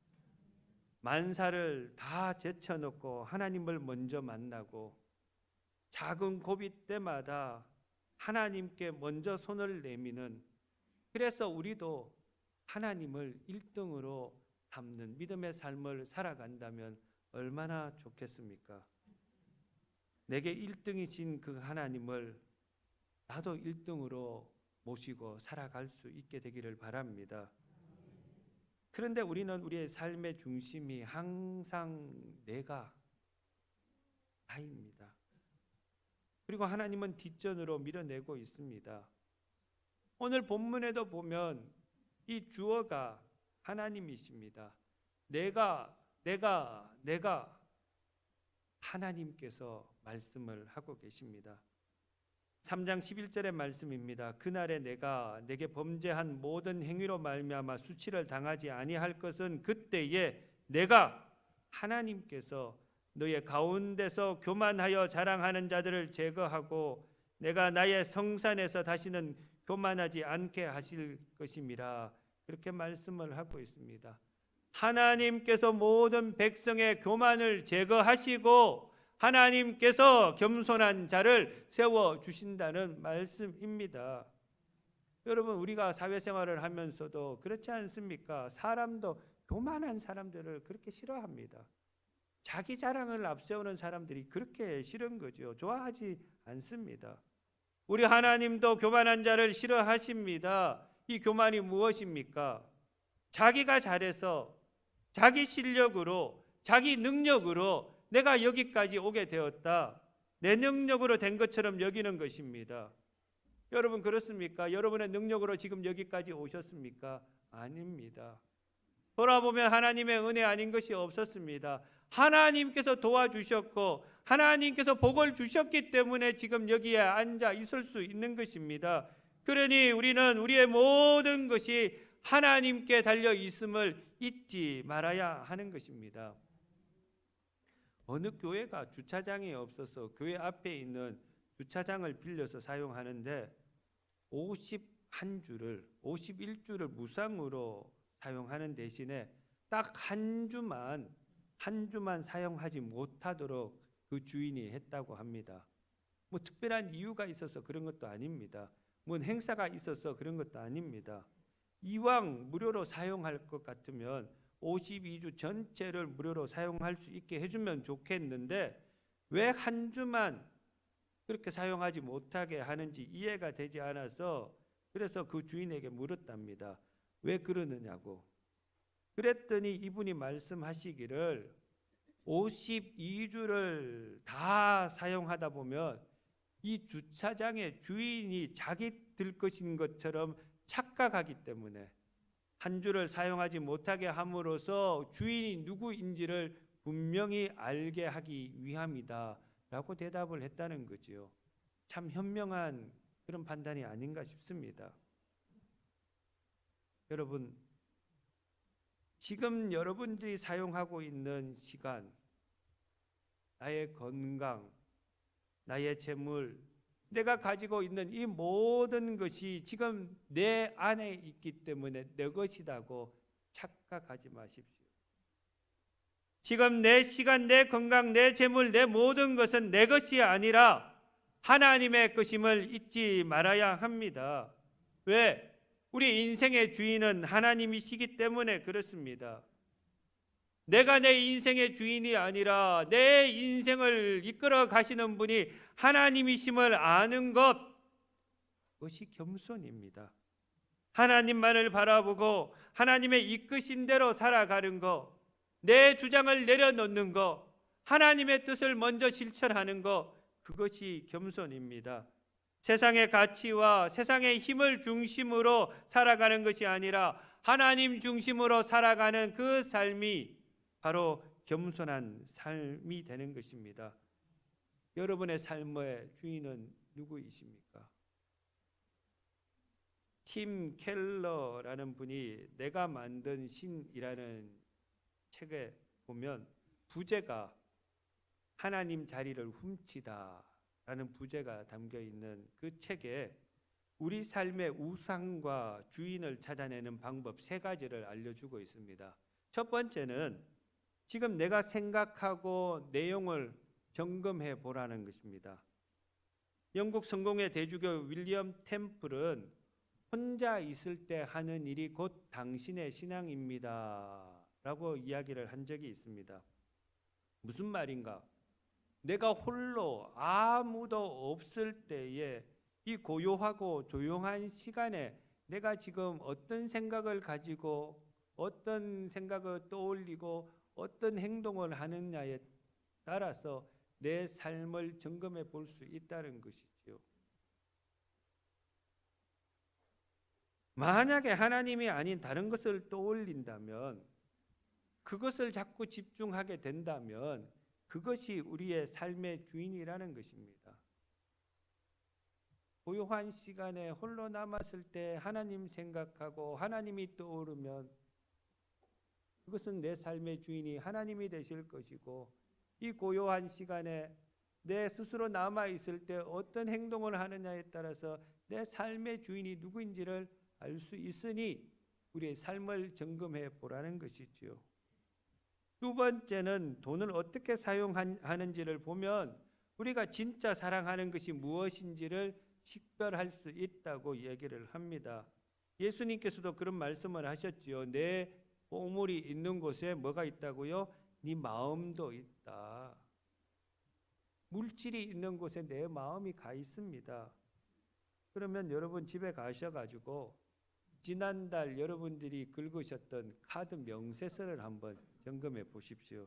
만사를 다 제쳐놓고 하나님을 먼저 만나고 작은 고비 때마다 하나님께 먼저 손을 내미는, 그래서 우리도 하나님을 1등으로 삼는 믿음의 삶을 살아간다면 얼마나 좋겠습니까? 내게 1등이신 그 하나님을 나도 1등으로 모시고 살아갈 수 있게 되기를 바랍니다. 그런데 우리는 우리의 삶의 중심이 항상 내가, 나입니다. 그리고 하나님은 뒷전으로 밀어내고 있습니다. 오늘 본문에도 보면 이 주어가 하나님이십니다. 내가 하나님께서 말씀을 하고 계십니다. 3장 11절의 말씀입니다. 그날에 내가 내게 범죄한 모든 행위로 말미암아 수치를 당하지 아니할 것은 그때에 내가 하나님께서 너의 가운데서 교만하여 자랑하는 자들을 제거하고 내가 나의 성산에서 다시는 교만하지 않게 하실 것임이라. 그렇게 말씀을 하고 있습니다. 하나님께서 모든 백성의 교만을 제거하시고 하나님께서 겸손한 자를 세워주신다는 말씀입니다. 여러분, 우리가 사회생활을 하면서도 그렇지 않습니까? 사람도 교만한 사람들을 그렇게 싫어합니다. 자기 자랑을 앞세우는 사람들이 그렇게 싫은 거죠. 좋아하지 않습니다. 우리 하나님도 교만한 자를 싫어하십니다. 이 교만이 무엇입니까? 자기가 잘해서 자기 실력으로 자기 능력으로 내가 여기까지 오게 되었다, 내 능력으로 된 것처럼 여기는 것입니다. 여러분 그렇습니까? 여러분의 능력으로 지금 여기까지 오셨습니까? 아닙니다. 돌아보면 하나님의 은혜 아닌 것이 없었습니다. 하나님께서 도와주셨고 하나님께서 복을 주셨기 때문에 지금 여기에 앉아 있을 수 있는 것입니다. 그러니 우리는 우리의 모든 것이 하나님께 달려 있음을 잊지 말아야 하는 것입니다. 어느 교회가 주차장이 없어서 교회 앞에 있는 주차장을 빌려서 사용하는데 51주를 무상으로 사용하는 대신에 딱 한 주만 사용하지 못하도록 그 주인이 했다고 합니다. 뭐 특별한 이유가 있어서 그런 것도 아닙니다. 뭔 행사가 있어서 그런 것도 아닙니다. 이왕 무료로 사용할 것 같으면 52주 전체를 무료로 사용할 수 있게 해주면 좋겠는데 왜 한 주만 그렇게 사용하지 못하게 하는지 이해가 되지 않아서 그래서 그 주인에게 물었답니다. 왜 그러느냐고. 그랬더니 이분이 말씀하시기를 52주를 다 사용하다 보면 이 주차장의 주인이 자기들 것인 것처럼 착각하기 때문에 한 주를 사용하지 못하게 함으로써 주인이 누구인지를 분명히 알게 하기 위함이다 라고 대답을 했다는 거지요. 참 현명한 그런 판단이 아닌가 싶습니다. 여러분, 지금 여러분들이 사용하고 있는 시간, 나의 건강, 나의 재물, 내가 가지고 있는 이 모든 것이 지금 내 안에 있기 때문에 내 것이라고 착각하지 마십시오. 지금 내 시간, 내 건강, 내 재물, 내 모든 것은 내 것이 아니라 하나님의 것임을 잊지 말아야 합니다. 왜? 우리 인생의 주인은 하나님이시기 때문에 그렇습니다. 내가 내 인생의 주인이 아니라 내 인생을 이끌어 가시는 분이 하나님이심을 아는 것, 그것이 겸손입니다. 하나님만을 바라보고 하나님의 이끄신 대로 살아가는 것, 내 주장을 내려놓는 것, 하나님의 뜻을 먼저 실천하는 것, 그것이 겸손입니다. 세상의 가치와 세상의 힘을 중심으로 살아가는 것이 아니라 하나님 중심으로 살아가는 그 삶이 바로 겸손한 삶이 되는 것입니다. 여러분의 삶의 주인은 누구이십니까? 팀 켈러라는 분이 내가 만든 신이라는 책에 보면 부제가 하나님 자리를 훔치다 라는 부제가 담겨 있는 그 책에 우리 삶의 우상과 주인을 찾아내는 방법 3가지를 알려주고 있습니다. 첫 번째는 지금 내가 생각하고 내용을 점검해 보라는 것입니다. 영국 성공의 대주교 윌리엄 템플은 혼자 있을 때 하는 일이 곧 당신의 신앙입니다 라고 이야기를 한 적이 있습니다. 무슨 말인가? 내가 홀로 아무도 없을 때에 이 고요하고 조용한 시간에 내가 지금 어떤 생각을 가지고 어떤 생각을 떠올리고 어떤 행동을 하느냐에 따라서 내 삶을 점검해 볼 수 있다는 것이지요. 만약에 하나님이 아닌 다른 것을 떠올린다면, 그것을 자꾸 집중하게 된다면 그것이 우리의 삶의 주인이라는 것입니다. 고요한 시간에 홀로 남았을 때 하나님 생각하고 하나님이 떠오르면 그것은 내 삶의 주인이 하나님이 되실 것이고, 이 고요한 시간에 내 스스로 남아있을 때 어떤 행동을 하느냐에 따라서 내 삶의 주인이 누구인지를 알 수 있으니 우리의 삶을 점검해 보라는 것이지요. 두 번째는 돈을 어떻게 사용하는지를 보면 우리가 진짜 사랑하는 것이 무엇인지를 식별할 수 있다고 얘기를 합니다. 예수님께서도 그런 말씀을 하셨지요. 내 보물이 있는 곳에 뭐가 있다고요? 네 마음도 있다. 물질이 있는 곳에 내 마음이 가 있습니다. 그러면 여러분 집에 가셔가지고 지난달 여러분들이 긁으셨던 카드 명세서를 한번 점검해 보십시오.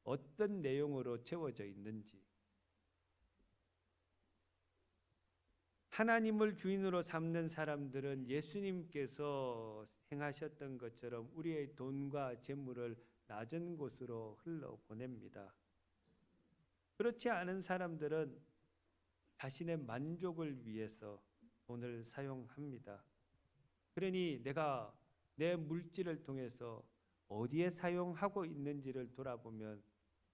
어떤 내용으로 채워져 있는지. 하나님을 주인으로 삼는 사람들은 예수님께서 행하셨던 것처럼 우리의 돈과 재물을 낮은 곳으로 흘러보냅니다. 그렇지 않은 사람들은 자신의 만족을 위해서 돈을 사용합니다. 그러니 내가 내 물질을 통해서 어디에 사용하고 있는지를 돌아보면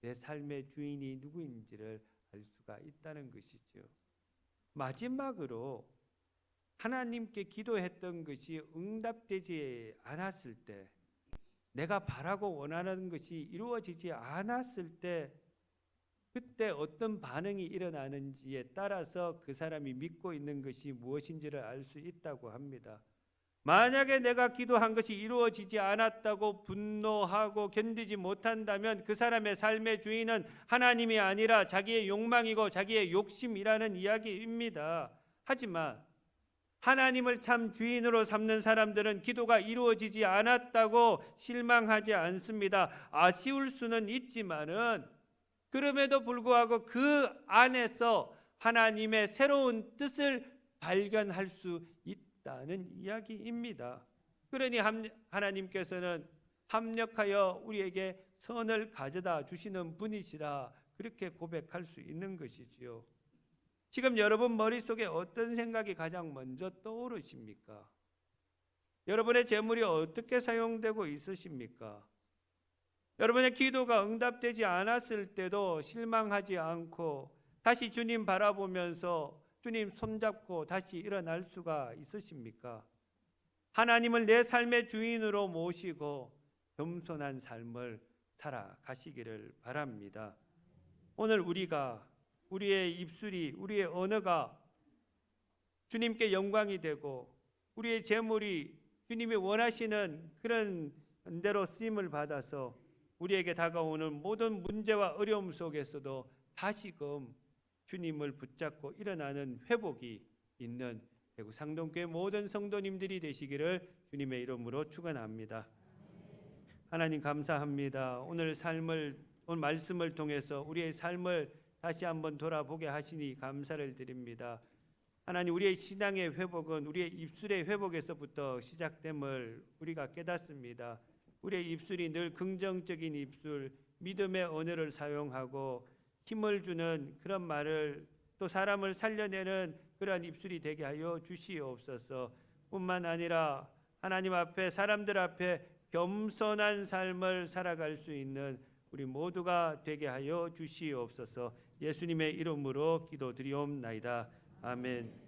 내 삶의 주인이 누구인지를 알 수가 있다는 것이죠. 마지막으로 하나님께 기도했던 것이 응답되지 않았을 때, 내가 바라고 원하는 것이 이루어지지 않았을 때 그때 어떤 반응이 일어나는지에 따라서 그 사람이 믿고 있는 것이 무엇인지를 알 수 있다고 합니다. 만약에 내가 기도한 것이 이루어지지 않았다고 분노하고 견디지 못한다면 그 사람의 삶의 주인은 하나님이 아니라 자기의 욕망이고 자기의 욕심이라는 이야기입니다. 하지만 하나님을 참 주인으로 삼는 사람들은 기도가 이루어지지 않았다고 실망하지 않습니다. 아쉬울 수는 있지만은 그럼에도 불구하고 그 안에서 하나님의 새로운 뜻을 발견할 수 있다는 이야기입니다. 그러니 하나님께서는 합력하여 우리에게 선을 가져다 주시는 분이시라 그렇게 고백할 수 있는 것이지요. 지금 여러분 머릿속에 어떤 생각이 가장 먼저 떠오르십니까? 여러분의 재물이 어떻게 사용되고 있으십니까? 여러분의 기도가 응답되지 않았을 때도 실망하지 않고 다시 주님 바라보면서 주님 손잡고 다시 일어날 수가 있으십니까? 하나님을 내 삶의 주인으로 모시고 겸손한 삶을 살아가시기를 바랍니다. 오늘 우리의 입술이, 우리의 언어가 주님께 영광이 되고 우리의 재물이 주님이 원하시는 그런 대로 쓰임을 받아서 우리에게 다가오는 모든 문제와 어려움 속에서도 다시금 주님을 붙잡고 일어나는 회복이 있는 대구 상동교회 모든 성도님들이 되시기를 주님의 이름으로 축원합니다. 하나님 감사합니다. 오늘 말씀을 통해서 우리의 삶을 다시 한번 돌아보게 하시니 감사를 드립니다. 하나님, 우리의 신앙의 회복은 우리의 입술의 회복에서부터 시작됨을 우리가 깨닫습니다. 우리의 입술이 늘 긍정적인 입술, 믿음의 언어를 사용하고 힘을 주는 그런 말을, 또 사람을 살려내는 그러한 입술이 되게 하여 주시옵소서. 뿐만 아니라 하나님 앞에, 사람들 앞에 겸손한 삶을 살아갈 수 있는 우리 모두가 되게 하여 주시옵소서. 예수님의 이름으로 기도드리옵나이다. 아멘.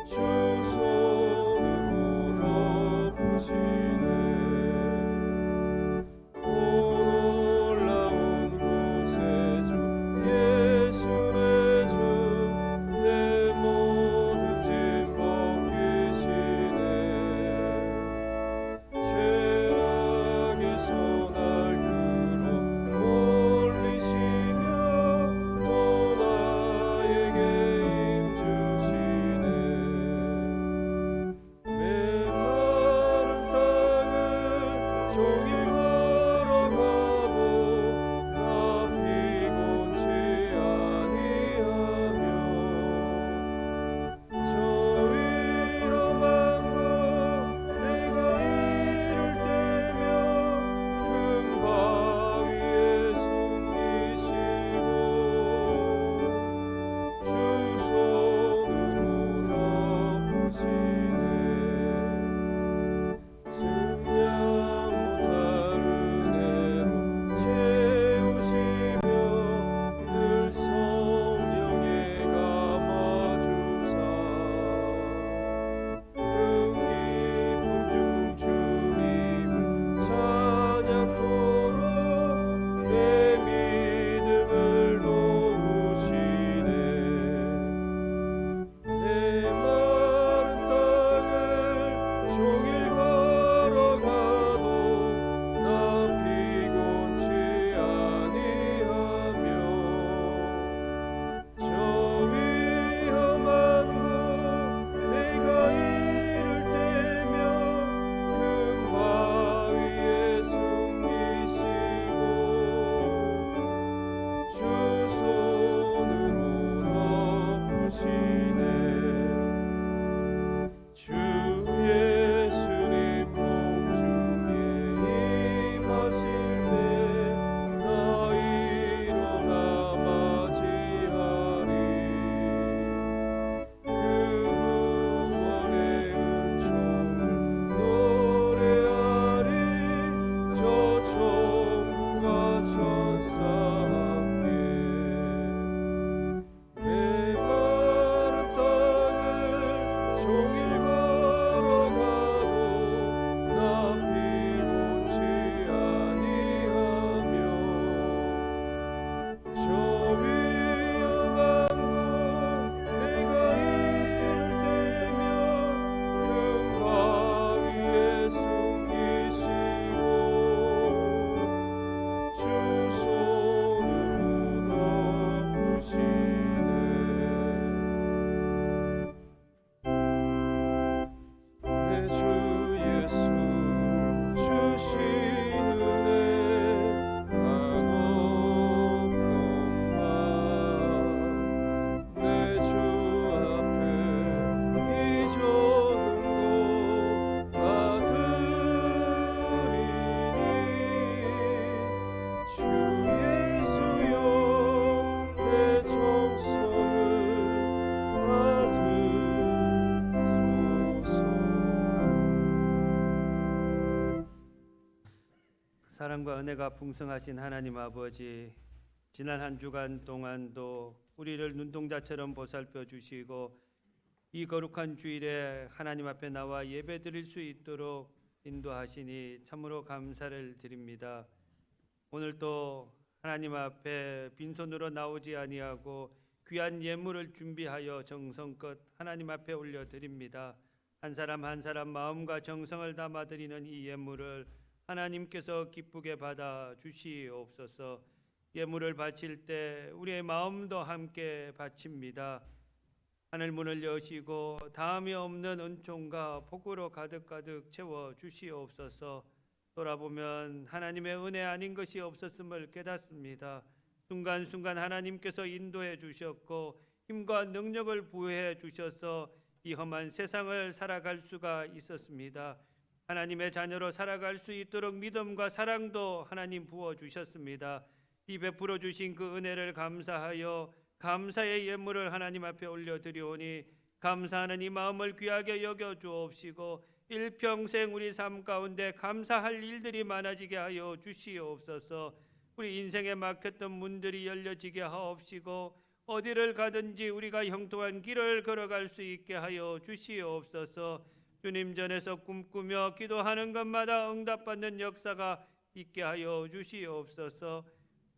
주 주시네. 주 예수님 몸중에 임하실 때 나 일어나 맞이하리. 그 구원의 은총을 노래하리. 저 천국과 천사 함께 메마른 땅을 종일 걸어가도 나 피곤치 아니하며 저 위험한 곳 내가 이를 때면 큰 바위에 숨기시고 주 손으로 덮으시네. 내 주 예수 주신 은혜 한없건만 내 주 앞에 이 전능도 다 드리니 주 예수여 내 정성을 받으소서. 사랑과 은혜가 풍성하신 하나님 아버지, 지난 한 주간 동안도 우리를 눈동자처럼 보살펴 주시고 이 거룩한 주일에 하나님 앞에 나와 예배드릴 수 있도록 인도하시니 참으로 감사를 드립니다. 오늘도 하나님 앞에 빈손으로 나오지 아니하고 귀한 예물을 준비하여 정성껏 하나님 앞에 올려드립니다. 한 사람 한 사람 마음과 정성을 담아드리는 이 예물을 하나님께서 기쁘게 받아 주시옵소서. 예물을 바칠 때 우리의 마음도 함께 바칩니다. 하늘 문을 여시고 다음이 없는 은총과 복으로 가득가득 채워 주시옵소서. 돌아보면 하나님의 은혜 아닌 것이 없었음을 깨닫습니다. 순간순간 하나님께서 인도해 주셨고 힘과 능력을 부여해 주셔서 이 험한 세상을 살아갈 수가 있었습니다. 하나님의 자녀로 살아갈 수 있도록 믿음과 사랑도 하나님 부어 주셨습니다. 이 베풀어 주신 그 은혜를 감사하여 감사의 예물을 하나님 앞에 올려드리오니 감사하는 이 마음을 귀하게 여겨 주옵시고 일평생 우리 삶 가운데 감사할 일들이 많아지게 하여 주시옵소서. 우리 인생에 막혔던 문들이 열려지게 하옵시고 어디를 가든지 우리가 형통한 길을 걸어갈 수 있게 하여 주시옵소서. 주님 전에서 꿈꾸며 기도하는 것마다 응답받는 역사가 있게 하여 주시옵소서.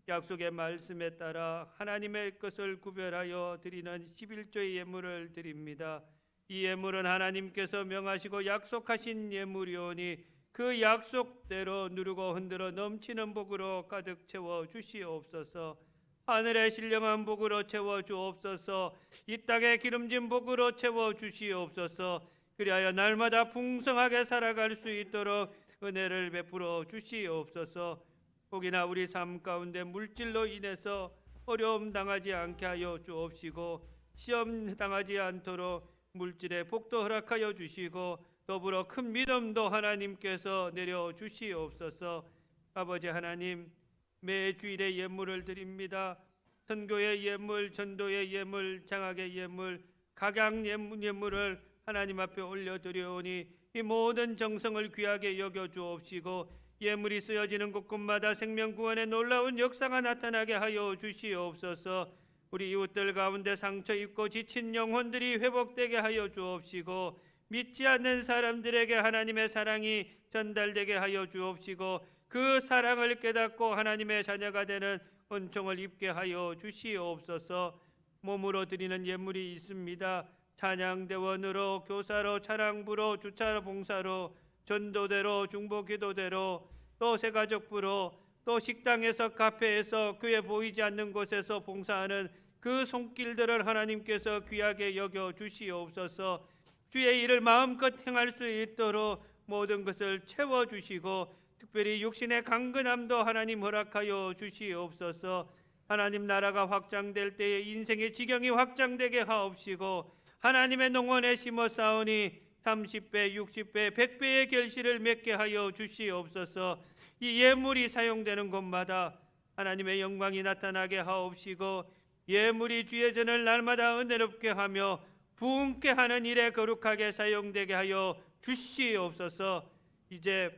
약속의 말씀에 따라 하나님의 것을 구별하여 드리는 11조의 예물을 드립니다. 이 예물은 하나님께서 명하시고 약속하신 예물이오니 그 약속대로 누르고 흔들어 넘치는 복으로 가득 채워 주시옵소서. 하늘의 신령한 복으로 채워 주옵소서. 이 땅의 기름진 복으로 채워 주시옵소서. 그리하여 날마다 풍성하게 살아갈 수 있도록 은혜를 베풀어 주시옵소서. 혹이나 우리 삶 가운데 물질로 인해서 어려움 당하지 않게 하여 주옵시고 시험 당하지 않도록 물질의 복도 허락하여 주시고 더불어 큰 믿음도 하나님께서 내려 주시옵소서. 아버지 하나님, 매 주일에 예물을 드립니다. 선교의 예물, 전도의 예물, 장학의 예물, 각양 예물을 하나님 앞에 올려드려오니 이 모든 정성을 귀하게 여겨 주옵시고 예물이 쓰여지는 곳곳마다 생명구원의 놀라운 역사가 나타나게 하여 주시옵소서. 우리 이웃들 가운데 상처 입고 지친 영혼들이 회복되게 하여 주옵시고 믿지 않는 사람들에게 하나님의 사랑이 전달되게 하여 주옵시고 그 사랑을 깨닫고 하나님의 자녀가 되는 은총을 입게 하여 주시옵소서. 몸으로 드리는 예물이 있습니다. 찬양대원으로, 교사로, 차량부로, 주차 봉사로, 전도대로, 중보기도대로, 또 새가족부로, 또 식당에서, 카페에서, 교회 보이지 않는 곳에서 봉사하는 그 손길들을 하나님께서 귀하게 여겨 주시옵소서. 주의 일을 마음껏 행할 수 있도록 모든 것을 채워주시고 특별히 육신의 강건함도 하나님 허락하여 주시옵소서. 하나님 나라가 확장될 때에 인생의 지경이 확장되게 하옵시고 하나님의 농원에 심어 쌓으니 30배, 60배, 100배의 결실을 맺게 하여 주시옵소서. 이 예물이 사용되는 곳마다 하나님의 영광이 나타나게 하옵시고 예물이 주의 전을 날마다 은혜롭게 하며 부흥케 하는 일에 거룩하게 사용되게 하여 주시옵소서. 이제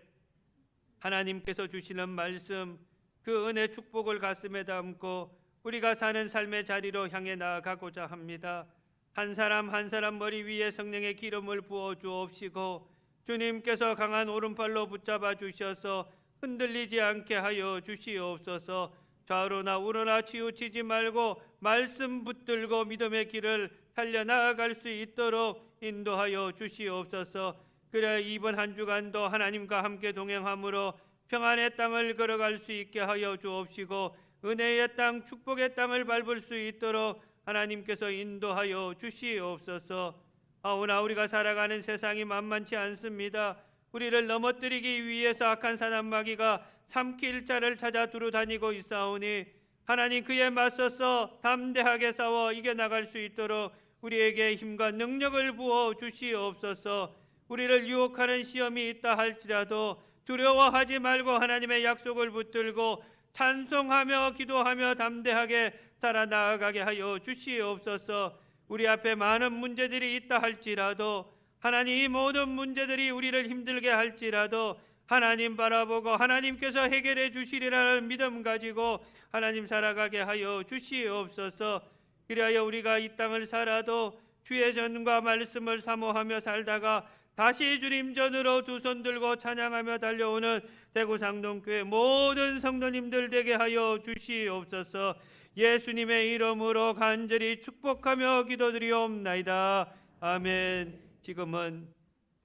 하나님께서 주시는 말씀, 그 은혜 축복을 가슴에 담고 우리가 사는 삶의 자리로 향해 나아가고자 합니다. 한 사람 한 사람 머리 위에 성령의 기름을 부어 주옵시고 주님께서 강한 오른팔로 붙잡아 주셔서 흔들리지 않게 하여 주시옵소서. 좌우로나 우로나 치우치지 말고 말씀 붙들고 믿음의 길을 달려나아갈 수 있도록 인도하여 주시옵소서. 그래 이번 한 주간도 하나님과 함께 동행함으로 평안의 땅을 걸어갈 수 있게 하여 주옵시고 은혜의 땅, 축복의 땅을 밟을 수 있도록 하나님께서 인도하여 주시옵소서. 아오나 우리가 살아가는 세상이 만만치 않습니다. 우리를 넘어뜨리기 위해서 악한 사단마귀가 삼킬 자를 찾아 두루다니고 있사오니 하나님 그에 맞서서 담대하게 싸워 이겨나갈 수 있도록 우리에게 힘과 능력을 부어 주시옵소서. 우리를 유혹하는 시험이 있다 할지라도 두려워하지 말고 하나님의 약속을 붙들고 찬송하며 기도하며 담대하게 살아나가게 하여 주시옵소서. 우리 앞에 많은 문제들이 있다 할지라도 하나님 이 모든 문제들이 우리를 힘들게 할지라도 하나님 바라보고 하나님께서 해결해 주시리라는 믿음 가지고 하나님 살아가게 하여 주시옵소서. 그리하여 우리가 이 땅을 살아도 주의 전과 말씀을 사모하며 살다가 다시 주님 전으로 두 손 들고 찬양하며 달려오는 대구 상동교회 모든 성도님들 되게 하여 주시옵소서. 예수님의 이름으로 간절히 축복하며 기도드리옵나이다. 아멘. 지금은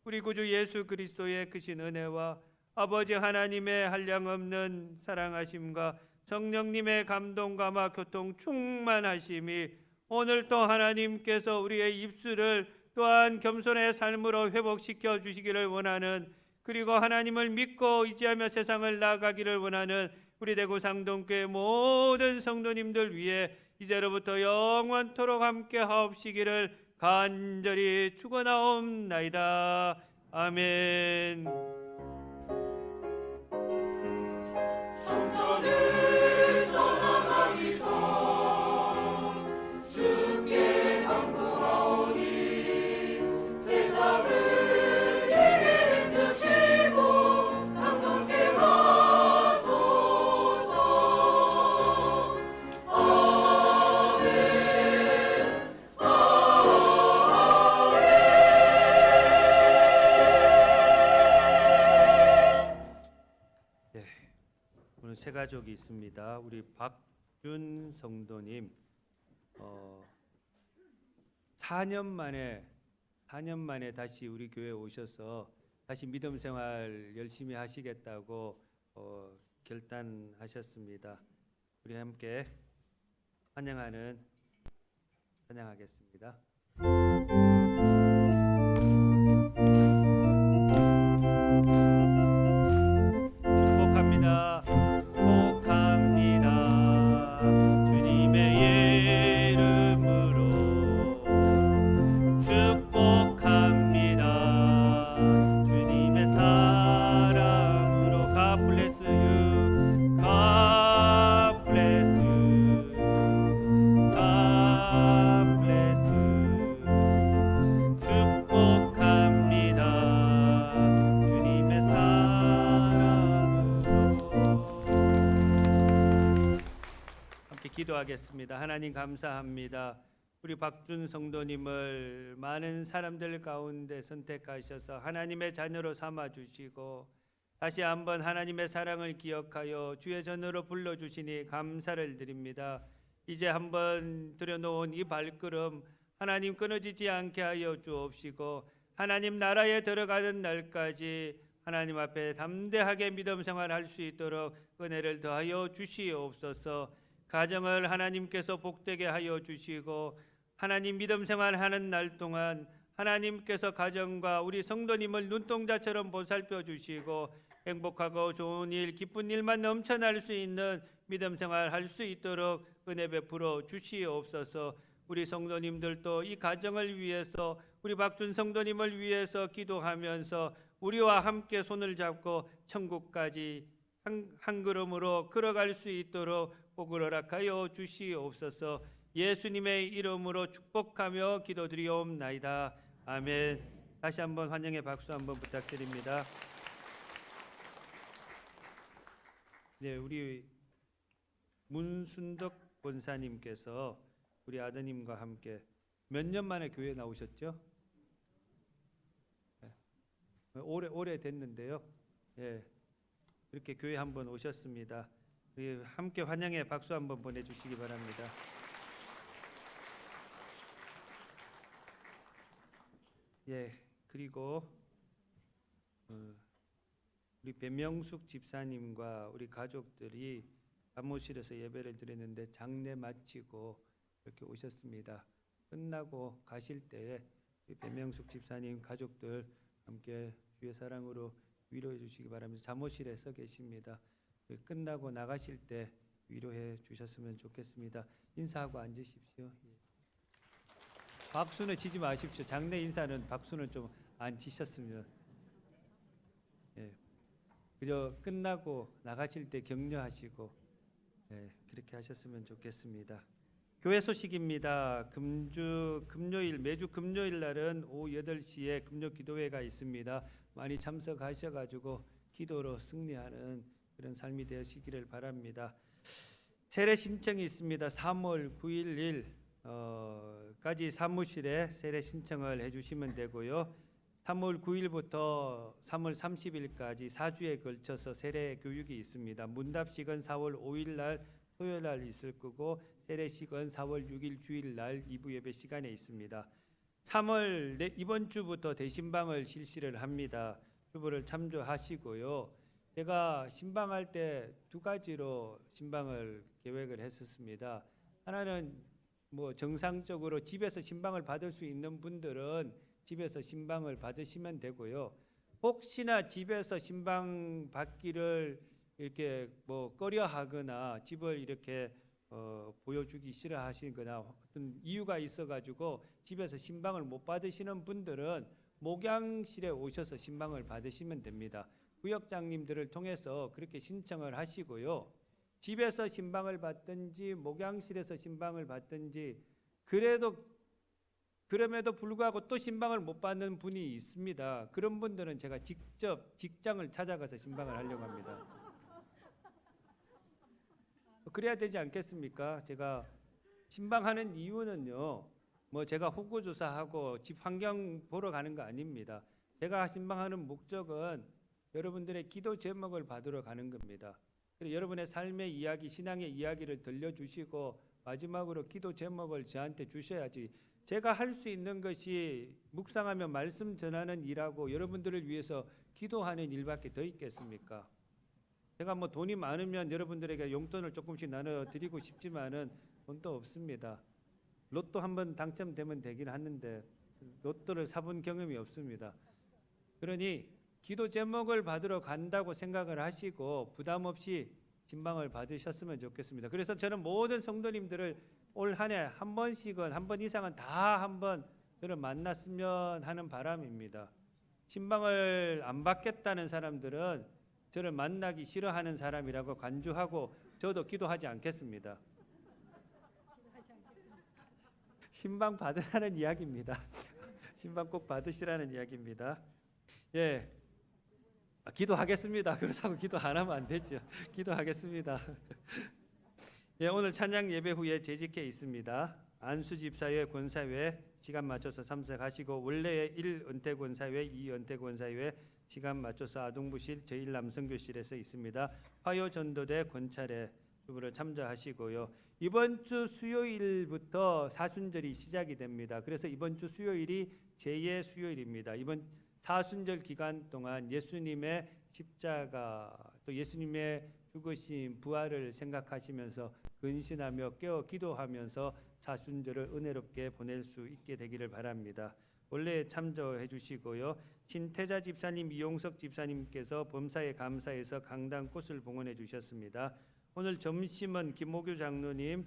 우리 구주 예수 그리스도의 크신 은혜와 아버지 하나님의 한량없는 사랑하심과 성령님의 감동감화 교통 충만하심이 오늘 또 하나님께서 우리의 입술을 또한 겸손의 삶으로 회복시켜 주시기를 원하는, 그리고 하나님을 믿고 의지하며 세상을 나아가기를 원하는 우리 대구 상동교회 모든 성도님들 위해 이제로부터 영원토록 함께 하옵시기를 간절히 축원하옵나이다. 아멘. 성전을 떠나가기 전 주께 간구하오니 세상을 내게 힘주시고 감동케 하소서. 아멘. 오늘 세 가족이 있습니다. 우리 박준 성도님 4년 만에 다시 우리 교회에 오셔서 다시 믿음 생활 열심히 하시겠다고 결단하셨습니다. 우리 함께 찬양하겠습니다. 축복합니다. 축복합니다. 주님의 이름으로 축복합니다. 주님의 사랑으로 God bless you. God bless you. God bless you. 축복합니다. 주님의 사랑으로. 함께 기도하겠습니다. 하나님 감사합니다. 우리 박준 성도님을 많은 사람들 가운데 선택하셔서 하나님의 자녀로 삼아주시고 다시 한번 하나님의 사랑을 기억하여 주의 전으로 불러주시니 감사를 드립니다. 이제 한번 들여놓은 이 발걸음 하나님 끊어지지 않게 하여 주옵시고 하나님 나라에 들어가는 날까지 하나님 앞에 담대하게 믿음 생활할 수 있도록 은혜를 더하여 주시옵소서. 가정을 하나님께서 복되게 하여 주시고 하나님 믿음 생활하는 날 동안 하나님께서 가정과 우리 성도님을 눈동자처럼 보살펴 주시고 행복하고 좋은 일, 기쁜 일만 넘쳐날 수 있는 믿음 생활 할 수 있도록 은혜 베풀어 주시옵소서. 우리 성도님들도 이 가정을 위해서 우리 박준 성도님을 위해서 기도하면서 우리와 함께 손을 잡고 천국까지 한 걸음으로 걸어갈 수 있도록 복을 허락하여 주시옵소서. 예수님의 이름으로 축복하며 기도드리옵나이다. 아멘. 다시 한번 환영의 박수 한번 부탁드립니다. 네, 우리 문순덕 권사님께서 우리 아드님과 함께 몇 년 만에 교회 나오셨죠? 네. 오래 됐는데요. 예, 이렇게 교회 한번 오셨습니다. 우리 함께 환영의 박수 한번 보내주시기 바랍니다. 예, 그리고 우리 배명숙 집사님과 우리 가족들이 사무실에서 예배를 드렸는데 장례 마치고 이렇게 오셨습니다. 끝나고 가실 때에 배명숙 집사님 가족들 함께 주의 사랑으로 위로해 주시기 바랍니다. 사무실에 서 계십니다. 끝나고 나가실 때 위로해 주셨으면 좋겠습니다. 인사하고 앉으십시오. 박수는 치지 마십시오. 장례 인사는 박수는 좀 안 치셨으면. 예, 그저 끝나고 나가실 때 격려하시고 그렇게 하셨으면 좋겠습니다. 교회 소식입니다. 금요일 매주 금요일 날은 오후 8시에 금요 기도회가 있습니다. 많이 참석하셔가지고 기도로 승리하는 그런 삶이 되시기를 바랍니다. 세례 신청이 있습니다. 3월 9일 까지 사무실에 세례 신청을 해주시면 되고요. 3월 9일부터 3월 30일까지 4주에 걸쳐서 세례 교육이 있습니다. 문답식은 4월 5일 날 토요일 날 있을 거고 세례식은 4월 6일 주일 날 2부 예배 시간에 있습니다. 3월 이번 주부터 대신방을 실시를 합니다. 주부를 참조하시고요. 제가 신방할 때 두 가지로 신방을 계획을 했었습니다. 하나는 뭐 정상적으로 집에서 신방을 받을 수 있는 분들은 집에서 신방을 받으시면 되고요. 혹시나 집에서 신방 받기를 이렇게 뭐 꺼려하거나 집을 이렇게 보여주기 싫어하시거나 어떤 이유가 있어가지고 집에서 신방을 못 받으시는 분들은 목양실에 오셔서 신방을 받으시면 됩니다. 구역장님들을 통해서 그렇게 신청을 하시고요. 집에서 신방을 받든지 목양실에서 신방을 받든지 그럼에도 불구하고 또 신방을 못 받는 분이 있습니다. 그런 분들은 제가 직접 직장을 찾아가서 신방을 하려고 합니다. 그래야 되지 않겠습니까? 제가 신방하는 이유는요. 뭐 제가 호구조사하고 집 환경 보러 가는 거 아닙니다. 제가 신방하는 목적은 여러분들의 기도 제목을 받으러 가는 겁니다. 그리고 여러분의 삶의 이야기, 신앙의 이야기를 들려주시고 마지막으로 기도 제목을 저한테 주셔야지 제가 할 수 있는 것이 묵상하며 말씀 전하는 일하고 여러분들을 위해서 기도하는 일밖에 더 있겠습니까? 제가 뭐 돈이 많으면 여러분들에게 용돈을 조금씩 나눠드리고 싶지만은 돈도 없습니다. 로또 한번 당첨되면 되긴 하는데 로또를 사본 경험이 없습니다. 그러니 기도 제목을 받으러 간다고 생각을 하시고 부담 없이 신방을 받으셨으면 좋겠습니다. 그래서 저는 모든 성도님들을 올 한 해 한 번씩은 한 번 이상은 다 한번 저를 만났으면 하는 바람입니다. 신방을 안 받겠다는 사람들은 저를 만나기 싫어하는 사람이라고 간주하고 저도 기도하지 않겠습니다. 신방 받으라는 이야기입니다. 신방 꼭 받으시라는 이야기입니다. 예, 기도하겠습니다. 그렇다고 기도 안 하면 안 되죠. 기도하겠습니다. 예, 오늘 찬양 예배 후에 재직회 있습니다. 안수 집사회 권사회 시간 맞춰서 참석하시고 원래의 1 은퇴 권사회, 2 은퇴 권사회 시간 맞춰서 아동부실 제1 남성교실에서 있습니다. 화요 전도대 권찰회 주부를 참조하시고요. 이번 주 수요일부터 사순절이 시작이 됩니다. 그래서 이번 주 수요일이 제2의 수요일입니다. 이번 사순절 기간 동안 예수님의 십자가 또 예수님의 죽으신 부활을 생각하시면서 근신하며 깨어 기도하면서 사순절을 은혜롭게 보낼 수 있게 되기를 바랍니다. 원래 참조해 주시고요. 신태자 집사님, 이용석 집사님께서 범사에 감사해서 강당 꽃을 봉헌해 주셨습니다. 오늘 점심은 김모규 장로님,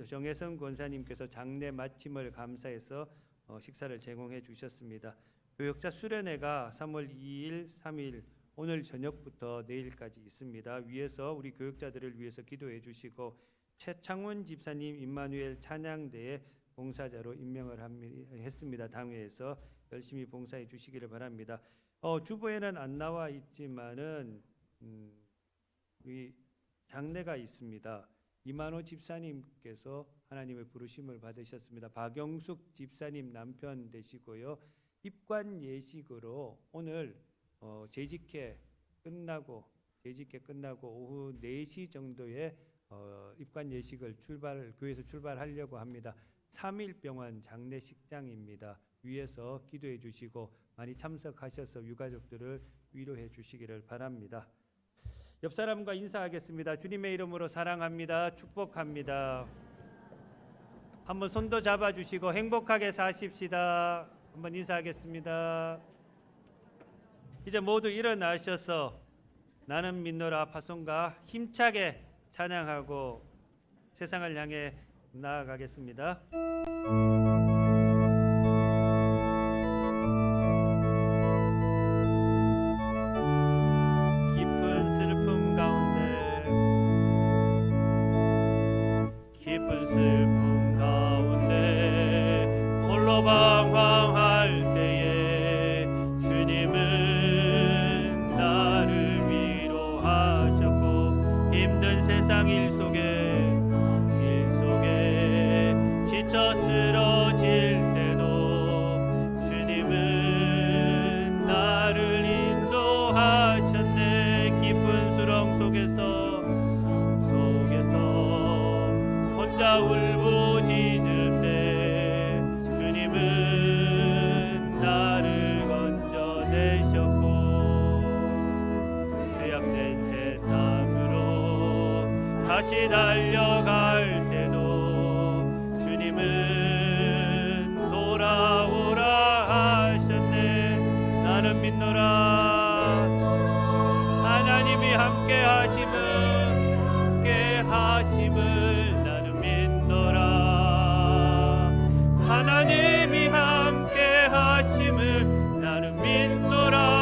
정혜성 권사님께서 장례 마침을 감사해서 식사를 제공해 주셨습니다. 교역자 수련회가 3월 2일, 3일 오늘 저녁부터 내일까지 있습니다. 위에서 우리 교역자들을 위해서 기도해 주시고 최창훈 집사님 임마누엘 찬양대에 봉사자로 임명을 했습니다. 당회에서 열심히 봉사해 주시기를 바랍니다. 주보에는 안 나와 있지만은 이 장례가 있습니다. 이만호 집사님께서 하나님의 부르심을 받으셨습니다. 박영숙 집사님 남편 되시고요. 입관 예식으로 오늘 재직회 끝나고 오후 4시 정도에 입관 예식을 교회에서 출발하려고 합니다. 3일병원 장례식장입니다. 위에서 기도해 주시고 많이 참석하셔서 유가족들을 위로해 주시기를 바랍니다. 옆 사람과 인사하겠습니다. 주님의 이름으로 사랑합니다. 축복합니다. 한번 손도 잡아주시고 행복하게 사십시다. 한번 인사하겠습니다. 이제 모두 일어나셔서 나는 믿노라 파송과 힘차게 찬양하고 세상을 향해 나아가겠습니다. 깊은 슬픔 가운데 홀로 방황할 때에 주님은 나를 위로하셨고 힘든 세상 일 속에 지쳐 쓰러질 때도 주님은 나를 인도하셨네. 깊은 수렁 속에서 혼자 울부짖을 때 주님은 나를 건져내셨고 죄악된 세상으로 다시 달려갈 때도 주님은 돌아오라 하셨네. 나는 믿노라. 하나님이 함께 하심을 나는 믿노라. 하나님이 함께 하심을 나는 믿노라.